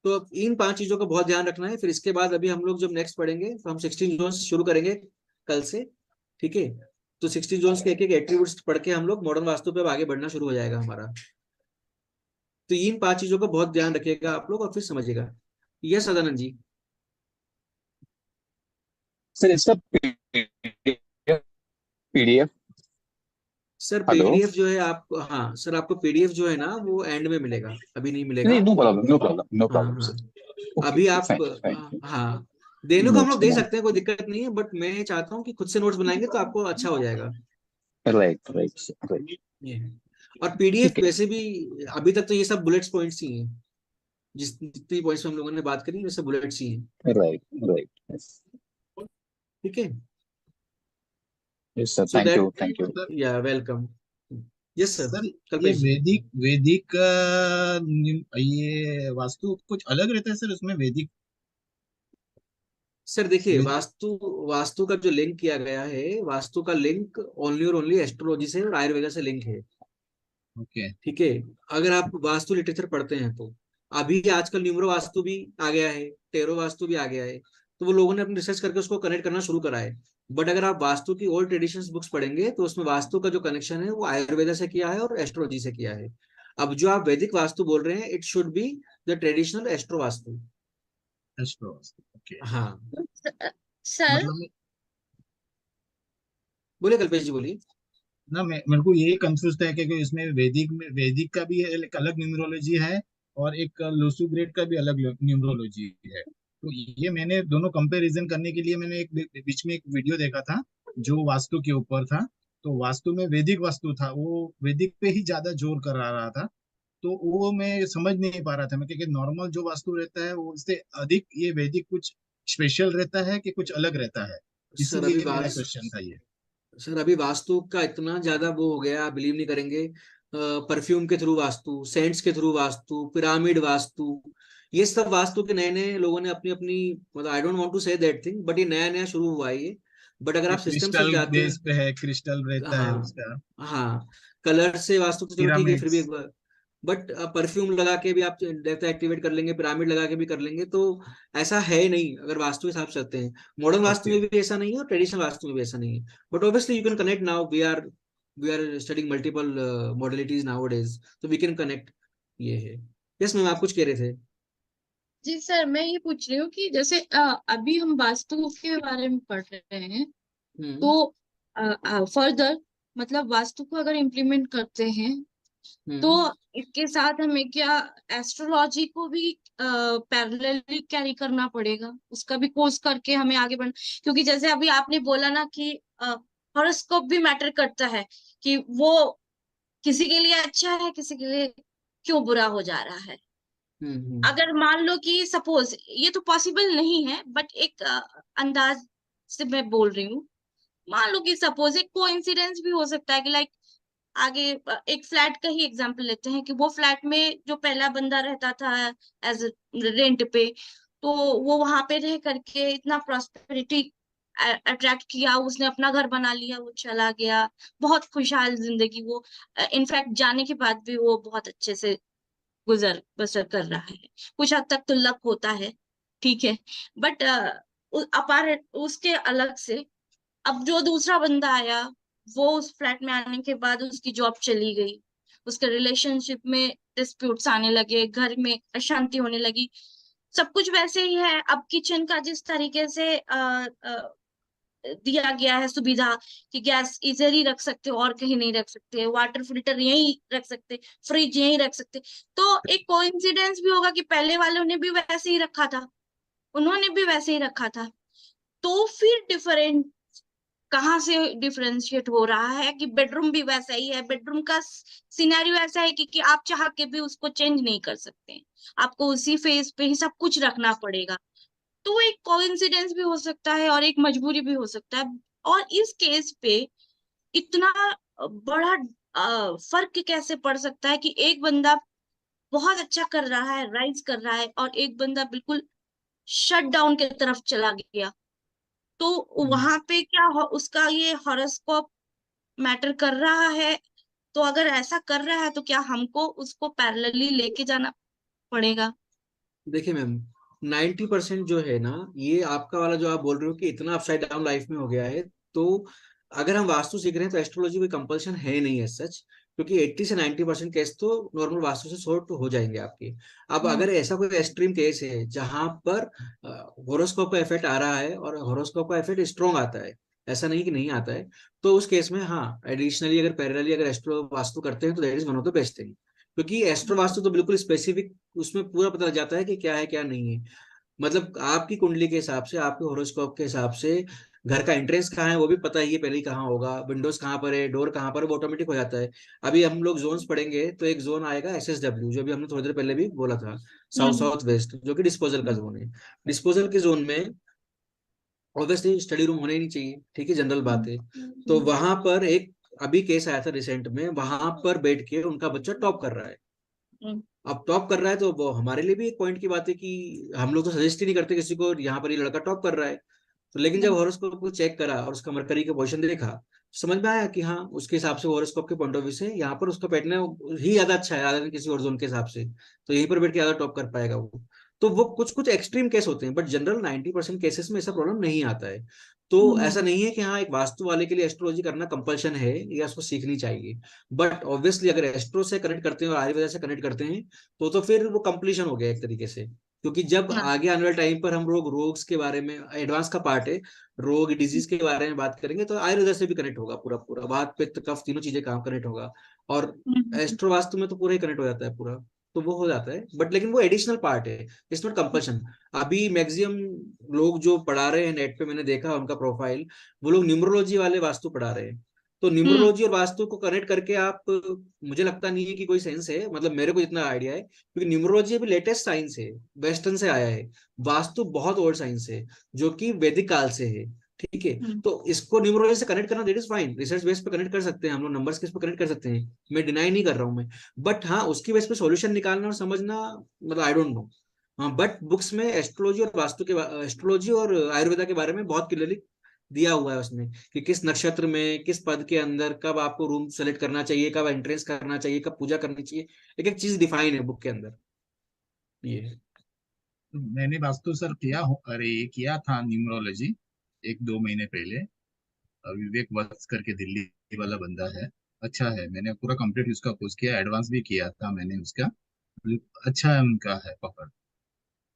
तो इन 5 चीजों का बहुत ध्यान रखना है। फिर इसके बाद अभी हम लोग जब नेक्स्ट पढ़ेंगे तो हम 16 जोन्स शुरू करेंगे कल से। ठीक है, तो 16 जोन्स के एक एक एट्रीब्यूट्स पढ़ के हम लोग मॉडर्न वास्तु पे अब आगे बढ़ना शुरू हो जाएगा हमारा। तो इन 5 चीजों का बहुत ध्यान रखिएगा आप लोग और फिर समझिएगा। यस सदानंद जी। सर इसका पीडीएफ। Sir hello. पीडीएफ जो है आप, हाँ सर आपको पीडीएफ जो है ना वो एंड में मिलेगा, अभी नहीं मिलेगा। नहीं, no problem, no problem, no हाँ प्रॉब्लम हाँ, सर। ओके अभी ओके, आप, फाइन फाइन। हाँ देने को हम नोट्स लोग दे बना। सकते हैं, कोई दिक्कत नहीं है, बट मैं चाहता हूँ कि खुद से नोट्स बनाएंगे तो आपको अच्छा हो जाएगा। Right right right. ये है। और पीडीएफ ठीक है। वैसे भी अभी तक तो ये सब बुलेट्स पॉइंट्स ही हैं, जितनी पॉइंट्स हम लोगों ने बात करी वैसे बुलेट्स ही हैं। Right right. ठीक है, yes sir, so thank that, you thank you. Sir, yeah welcome. Yes sir, sir ये कल्पेश जी। वैदिक वैदिक ये वास्तु कुछ अलग रहता है सर उसमें, वैदिक सर देखिए, वैदिक- वास्तु का जो लिंक किया गया है, वास्तु का लिंक ओनली और ओनली एस्ट्रोलॉजी से और आयुर्वेदा से लिंक है। ओके। ठीक है, अगर आप वास्तु लिटरेचर पढ़ते हैं तो अभी आजकल न्यूमरो वास्तु भी आ गया है, टेरो वास्तु भी आ गया है, तो वो लोगों ने अपनी रिसर्च करके उसको कनेक्ट करना शुरू करा है। बट अगर आप वास्तु की ओल्ड ट्रेडिशंस बुक्स पढ़ेंगे तो उसमें वास्तु का जो कनेक्शन है वो आयुर्वेदा से किया है और एस्ट्रोलॉजी से किया है। अब जो आप वैदिक वास्तु बोल रहे हैं, it should be the traditional astro vastu. Astro, okay. हाँ, सर मतलब बोलिए कल्पेश जी, बोलिए। ना, मेरे को ये कंफ्यूज था क्योंकि इसमें वैदिक का भी एक अलग न्यूमरोलॉजी है और एक लोसु ग्रेड का भी अलग न्यूमरोलॉजी है। तो ये मैंने दोनों कंपैरिजन करने के लिए मैंने एक बीच में एक वीडियो देखा था जो वास्तु के ऊपर था। तो वास्तु में वैदिक वास्तु था, वो वैदिक पे ही ज्यादा जोर कर रहा था। तो वो मैं समझ नहीं पा रहा था मैं, क्योंकि नॉर्मल जो वास्तु रहता है वो उससे अधिक ये वैदिक कुछ स्पेशल रहता है कि कुछ अलग रहता है, सर अभी इसीलिए मेरा वास्तु क्वेश्चन था ये। सर अभी वास्तु का इतना ज्यादा वो हो गया, आप बिलीव नहीं करेंगे। परफ्यूम के थ्रू वास्तु, सेंट्स के थ्रू वास्तु, पिरामिड वास्तु, ये सब वास्तु के नए नए लोगों ने अपनी अपनी, मतलब I don't want to say that thing, but ये नया नया शुरू हुआ है ये। बट अगर ये आप सिस्टम से क्रिस्टल जाते हैं, बेस पे है, क्रिस्टल रहता है हाँ उसका। हाँ, कलर से वास्तु तो चलो ठीक है, फिर भी पिरामिड्स। एक बार, बट परफ्यूम लगा के भी आप डेटा एक्टिवेट कर लेंगे, पिरामिड लगा के भी कर लेंगे, तो ऐसा है नहीं अगर वास्तु के हिसाब से चलते हैं। Modern vastu okay. में भी ऐसा नहीं है और ट्रेडिशनल वास्तु में भी ऐसा नहीं है। But obviously you can connect now, we are studying multiple modalities nowadays, तो वी कैन कनेक्ट। ये है। यस मैम, आप कुछ कह रहे थे। जी सर, मैं ये पूछ रही हूँ कि जैसे अभी हम वास्तु के बारे में पढ़ रहे हैं, हम्म तो फर्दर मतलब वास्तु को अगर इम्प्लीमेंट करते हैं तो हम्म इसके साथ हमें क्या एस्ट्रोलॉजी को भी पैरेलली कैरी करना पड़ेगा, उसका भी कोर्स करके हमें आगे बढ़, क्योंकि जैसे अभी आपने बोला ना कि हॉरोस्कोप भी मैटर करता है कि वो किसी के लिए अच्छा है, किसी के लिए क्यों बुरा हो जा रहा है। अगर मान लो कि सपोज, ये तो पॉसिबल नहीं है बट एक अंदाज से मैं बोल रही हूँ, मान लो कि सपोज एक कोइंसिडेंस भी हो सकता है कि लाइक आगे एक फ्लैट का ही एग्जांपल लेते हैं कि वो फ्लैट में जो पहला बंदा रहता था एज रेंट पे, तो वो वहां पे रह करके इतना प्रॉस्पेरिटी अट्रैक्ट किया, उसने अपना घर बना लिया, वो चला गया, बहुत खुशहाल जिंदगी वो, इनफैक्ट जाने के बाद भी वो बहुत अच्छे से गुजर बसर कर रहा है। कुछ हद तक तो लक होता है, ठीक है, बट अपार उसके अलग से अब जो दूसरा बंदा आया, वो उस फ्लैट में आने के बाद उसकी जॉब चली गई, उसके रिलेशनशिप में डिस्प्यूट्स आने लगे, घर में अशांति होने लगी, सब कुछ वैसे ही है। अब किचन का जिस तरीके से दिया गया है सुविधा कि गैस इधर ही रख सकते हो और कहीं नहीं रख सकते, वाटर फिल्टर यहीं रख सकते, फ्रिज यहीं रख सकते, तो एक कोइंसिडेंस भी होगा कि पहले वालों ने भी वैसे ही रखा था, उन्होंने भी वैसे ही रखा था। तो फिर डिफरेंट कहाँ से डिफरेंशिएट हो रहा है कि बेडरूम भी वैसा ही है, बेडरूम का सिनेरियो ऐसा है कि आप चाह के भी उसको चेंज नहीं कर सकते, आपको उसी फेस पे ही सब कुछ रखना पड़ेगा। तो एक कोइंसिडेंस भी हो सकता है और एक मजबूरी भी हो सकता है। और इस केस पे इतना बड़ा फर्क कैसे पड़ सकता है कि एक बंदा बहुत अच्छा कर रहा है, राइज कर रहा है, और एक बंदा बिल्कुल शट डाउन की तरफ चला गया। तो वहां पे क्या उसका ये हॉरोस्कोप मैटर कर रहा है? तो अगर ऐसा कर रहा है तो क्या हमको उसको पैरेलली लेके जाना पड़ेगा? देखिए मैम, 90% जो है ना, ये आपका वाला जो आप बोल रहे हो कि इतना अपसाइड डाउन लाइफ में हो गया है, तो अगर हम वास्तु सीख रहे हैं तो एस्ट्रोलॉजी कोई कंपल्शन है नहीं है सच, क्योंकि 80 से 90% केस तो नॉर्मल वास्तु से सॉर्ट हो जाएंगे आपके। अब अगर ऐसा कोई एक्सट्रीम केस है जहां पर हॉरोस्कोप का इफेक्ट आ रहा है और हॉरोस्कोप का इफेक्ट स्ट्रॉन्ग आता है, ऐसा नहीं कि नहीं आता है, तो उस केस में हाँ, एडिशनली अगर पैरेलली अगर एस्ट्रो वास्तु करते हैं तो that is one of the best thing. क्योंकि एस्ट्रो वास्तु तो बिल्कुल स्पेसिफिक, उसमें पूरा पता लग जाता है कि क्या है क्या नहीं है। मतलब आपकी कुंडली के हिसाब से, आपके हॉरोस्कोप के हिसाब से घर का एंट्रेंस कहाँ है वो भी पता ही है पहले ही, कहाँ होगा, विंडोज कहाँ पर है, डोर कहाँ पर है, वो ऑटोमेटिक हो जाता है। अभी हम लोग जोन्स पढ़ेंगे तो एक जोन आएगा SSW, जो भी हमने थोड़ी देर पहले भी बोला था, साउथ हम्म साउथ वेस्ट, जो कि डिस्पोजल का जोन है। डिस्पोजल के जोन में ऑब्वियसली स्टडी रूम होने ही नहीं चाहिए, ठीक है, जनरल बात है। तो वहां पर एक अभी केस आया था रिसेंट में, वहां पर बैठ के उनका बच्चा टॉप कर रहा है। अब टॉप कर रहा है तो वो हमारे लिए भी एक पॉइंट की बात है कि हम लोग तो सजेस्ट ही नहीं करते किसी को यहाँ पर ये लड़का टॉप कर रहा है। तो लेकिन जब हॉरोस्कोप को चेक करा और उसका मरकरी का पोजीशन देखा, समझ में आया कि हाँ उसके हिसाब से हॉरोस्कोप के पॉइंट ऑफ व्यू से यहाँ पर उसका पैटर्न ही ज्यादा अच्छा है rather than किसी और जोन के हिसाब से, तो यहीं पर बैठ के ज्यादा टॉप कर पाएगा वो। तो वो कुछ कुछ एक्सट्रीम केस होते हैं, बट जनरल 90% केसेस में ऐसा प्रॉब्लम नहीं आता है। तो ऐसा नहीं है कि हाँ एक वास्तु वाले के लिए एस्ट्रोलॉजी करना कंपल्शन है या उसको सीखनी चाहिए। बट ऑब्वियसली अगर एस्ट्रो से कनेक्ट करते हैं और आयुर्वेद से कनेक्ट करते हैं तो फिर वो कंप्लीशन हो गया एक तरीके से। क्योंकि जब हाँ। आगे आने वाले टाइम पर हम लोग रोग्स के बारे में, एडवांस का पार्ट है, रोग डिजीज के बारे में बात करेंगे तो आयुर्वेद से भी कनेक्ट होगा, पूरा पूरा वात पित्त कफ तीनों चीजें काम कनेक्ट होगा। और एस्ट्रो वास्तु में तो पूरा ही कनेक्ट हो जाता है पूरा, तो वो हो जाता है। बट लेकिन वो एडिशनल पार्ट है, इट्स नॉट कंपल्शन। अभी मैक्सिमम लोग जो पढ़ा रहे हैं नेट पे, मैंने देखा उनका प्रोफाइल, वो लोग न्यूमरोलॉजी वाले वास्तु पढ़ा रहे हैं। तो न्यूमरोलॉजी और वास्तु को कनेक्ट करके आप, मुझे लगता नहीं है कि कोई सेंस है, मतलब मेरे को जितना आइडिया है, क्योंकि न्यूमरोलॉजी अभी लेटेस्ट साइंस है, वेस्टर्न से आया है। वास्तु बहुत ओल्ड साइंस है जो कि वैदिक काल से है। ठीक है, तो इसको न्यूमरोलॉजी से कनेक्ट करना that is fine, research base पे कनेक्ट कर सकते हैं हम लोग, नंबर्स के इस पे कनेक्ट कर सकते हैं, मैं डिनाई नहीं कर रहा हूँ मैं। बट हाँ उसकी बेस पे सॉल्यूशन निकालना और समझना, मतलब आई डोंट नो। हाँ बट बुक्स में एस्ट्रोलॉजी और वास्तु के, एस्ट्रोलॉजी और आयुर्वेदा के बारे में बहुत क्लियरली दिया हुआ है उसमें, कि किस नक्षत्र में किस पद के अंदर कब आपको रूम सेलेक्ट करना चाहिए, कब एंट्रेंस करना चाहिए, कब पूजा करनी चाहिए, एक एक चीज डिफाइन है बुक के अंदर। ये है। मैंने वास्तु सर अरे ये किया था न्यूमरोलॉजी 1-2 महीने पहले। विवेक वत्स करके दिल्ली वाला बंदा है, अच्छा है। मैंने पूरा कंप्लीट उसका कोर्स किया, एडवांस भी किया था मैंने उसका। अच्छा है, उनका है पकड़।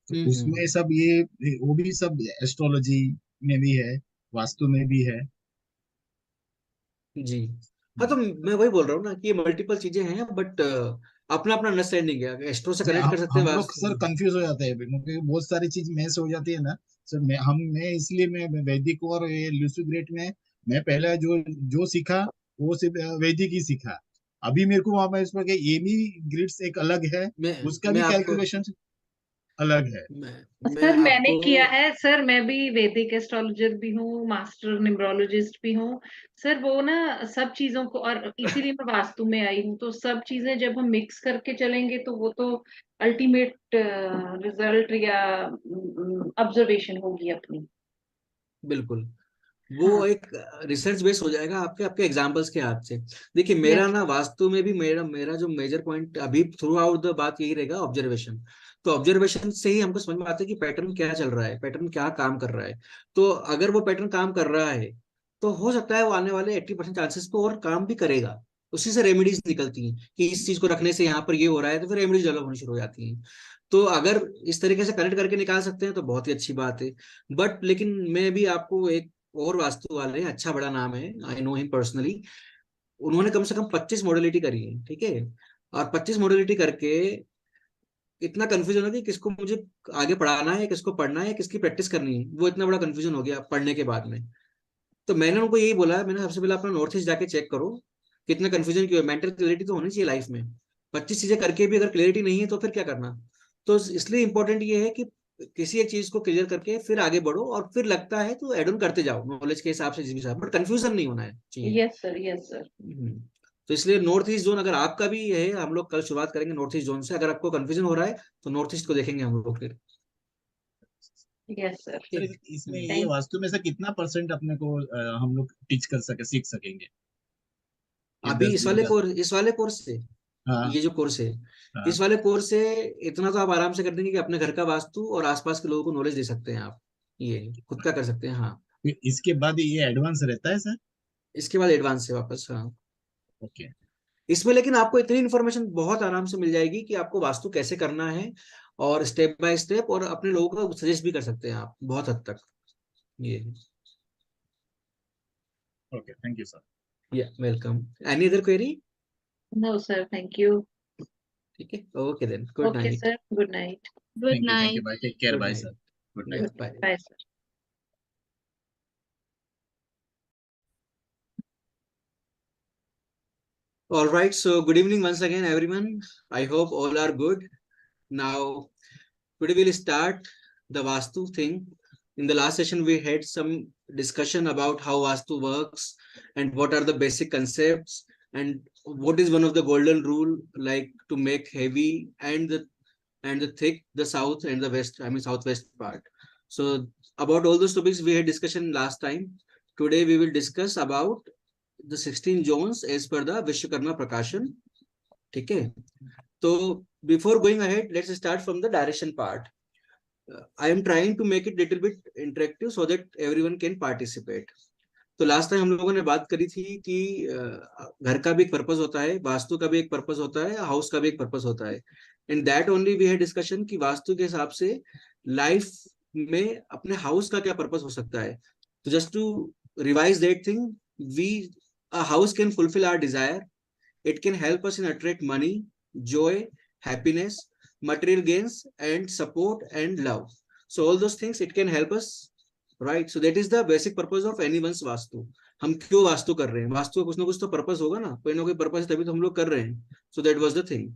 तो उसमें सब ये वो भी सब एस्ट्रोलॉजी में भी है, वास्तु में भी है। जी। हाँ तो मैं वही बोल रहा हूँ ना कि ये मल्टीपल चीजें हैं, बट अपना अपना अंडरस्टैंडिंग है, एस्ट्रो से कनेक्ट कर सकते हैं हम लोग वास्तु। सर कंफ्यूज हो जाते हैं क्योंकि बहुत सारी चीज मैच हो जाती है ना सर। मैं इसलिए मैं वैदिक और ये लूसी ग्रेट में मैं पहले जो जो सीखा वो सिर्फ वैदिक ही सीखा। अभी मेरे को वहां पर इसमें एमी ग्रिड्स एक अलग है, मैं उसका मैं भी आपको कैलकुलेशन अलग है। मैं सर मैंने आपको किया है सर, मैं भी वैदिक एस्ट्रोलॉजर भी हूँ, मास्टर न्यूमरोलॉजिस्ट भी हूँ। सर वो ना सब चीजों को, और इसीलिए मैं वास्तु में आई हूँ, तो सब चीजें जब हम मिक्स करके चलेंगे तो वो तो अल्टीमेट रिजल्ट या ऑब्जर्वेशन होगी अपनी। बिल्कुल, वो हाँ। एक रिसर्च बेस हो जाएगा आपके आपके एग्जांपल्स के हाथ से। देखिए मेरा यस। ना वास्तु में भी मेरा मेरा जो मेजर पॉइंट अभी थ्रू आउट द बात यही रहेगा, ऑब्जर्वेशन। तो ऑब्जर्वेशन से ही हमको समझ में आता है कि पैटर्न क्या चल रहा है, पैटर्न क्या काम कर रहा है। तो अगर वो पैटर्न काम कर रहा है तो हो सकता है वो आने वाले 80% चांसेस पे और काम भी करेगा। उसी से रेमेडीज निकलती हैं कि इस चीज को रखने से यहाँ पर ये हो रहा है, तो फिर रेमेडीज डेवलप होनी शुरू हो जाती हैं। तो अगर इस तरीके से कनेक्ट करके निकाल सकते हैं तो बहुत ही अच्छी बात है। बट लेकिन मैं भी आपको एक और वास्तु वाले हैं, अच्छा बड़ा नाम है, आई नो हिम पर्सनली, उन्होंने कम से कम 25 मॉडलिटी करी है। ठीक है, और 25 मॉडलिटी करके इतना कंफ्यूजन हो गया कि किसको मुझे आगे पढ़ाना है, किसको पढ़ना है, किसकी प्रैक्टिस करनी है, वो इतना बड़ा कंफ्यूजन हो गया पढ़ने के बाद में। तो मैंने उनको यही बोला, मैंने सबसे पहले अपना नॉर्थ ईस्ट जाके चेक करो कितना कंफ्यूजन क्यों है, मेंटल क्लियरिटी तो होनी चाहिए लाइफ में। 25 चीजें करके भी अगर क्लियरिटी नहीं है तो फिर क्या करना। तो इसलिए इंपॉर्टेंट ये है कि किसी एक चीज को क्लियर करके फिर आगे बढ़ो, और फिर लगता है तो एड ऑन करते जाओ नॉलेज के हिसाब से, जिस भी हिसाब, बट कंफ्यूजन नहीं होना है चाहिए। Yes sir, yes sir. तो इसलिए नॉर्थ ईस्ट जोन अगर आपका भी है, हम लोग कल शुरुआत करेंगे नॉर्थ ईस्ट जोन से, अगर आपको कंफ्यूजन हो रहा है तो नॉर्थ ईस्ट को देखेंगे हम लोग फिर। Yes sir. सर ठीक। इसमें ये वास्तु में से कितना परसेंट अपने को हम लोग टीच कर सके, सीख सकेंगे ये अभी 10 दिन का? इस वाले कोर्स से, हाँ ये जो कोर्स है, हाँ। इस वाले कोर्स से इतना तो आप आराम से कर देंगे कि अपने घर का वास्तु और आसपास के लोगों को नॉलेज दे सकते हैं आप, ये खुद का कर सकते हैं। हाँ फिर इसके बाद ये एडवांस रहता है सर? इसके बाद एडवांस से वापस। हाँ ओके। इसमें लेकिन आपको इतनी इन्फॉर्मेशन बहुत आराम से मिल जाएगी कि आपको वास्तु कैसे करना है, और स्टेप बाय स्टेप, और अपने लोगों को सजेस्ट भी कर सकते हैं आप बहुत हद तक। ये okay, thank you sir. Yeah welcome, any other query? No sir, thank you. ठीक है, okay then, good okay night. Sir, good night. Good thank you night. Bye, take care, good bye night. Sir. Good night. Yeah bye. Bye sir. All right, so good evening once again, everyone. I hope all are good. Now, today we'll start the Vastu thing. In the last session, we had some discussion about how Vastu works and what are the basic concepts. and what is one of the golden rule, like to make heavy and the thick, the south and the west, I mean southwest part. So about all those topics we had discussion last time. Today we will discuss about the 16 zones as per the Vishwakarma Prakashan. ठीक है, तो before going ahead, let's start from the direction part. I am trying to make it little bit interactive so that everyone can participate. तो last time हम लोगों ने बात करी थी कि घर का भी एक पर्पस होता है, वास्तु का भी एक पर्पस होता है, हाउस का भी एक पर्पस होता है. And that only we had discussion कि वास्तु के हिसाब से लाइफ में अपने हाउस का क्या पर्पस हो सकता है. तो just to revise that thing, we a house can fulfill our desire. It can help us in attract money, joy, happiness, material gains, and support and love. So all those things it can help us, right? So that is the basic purpose of anyone's vastu. हम क्यों वास्तु कर रहे हैं? वास्तु का कुछ ना कुछ तो पर्पस होगा ना, कोई ना कोई पर्पस है तभी तो हम लोग कर रहे हैं. So that was the thing.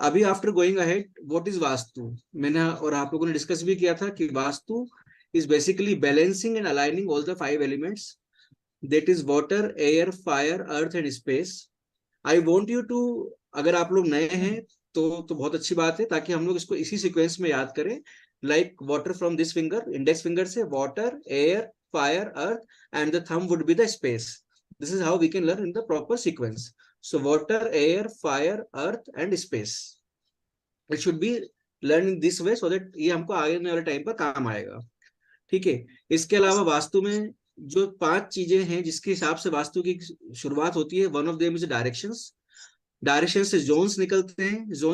अभी after going ahead, what is vastu, मैंने और आप लोगों ने डिस्कस भी किया था कि vastu is basically balancing and aligning all the 5 elements, that is water, air, fire, earth and space. I want you to, अगर आप लोग नए हैं तो बहुत अच्छी बात है, ताकि हम लोग इसको इसी सीक्वेंस में याद करें. Like water from this finger, index finger से water, air, fire, earth and the thumb would be the space. This is how we can learn in the proper sequence. So water, air, fire, earth and space, it should be learn in this way so that ये हमको आगे वाले time पर काम आएगा. ठीक है. इसके अलावा वास्तु में जो 5 चीजें हैं जिसके हिसाब से वास्तु की शुरुआत होती है, one of them is directions. Direction से जोन्स निकलते हैं, जोन्स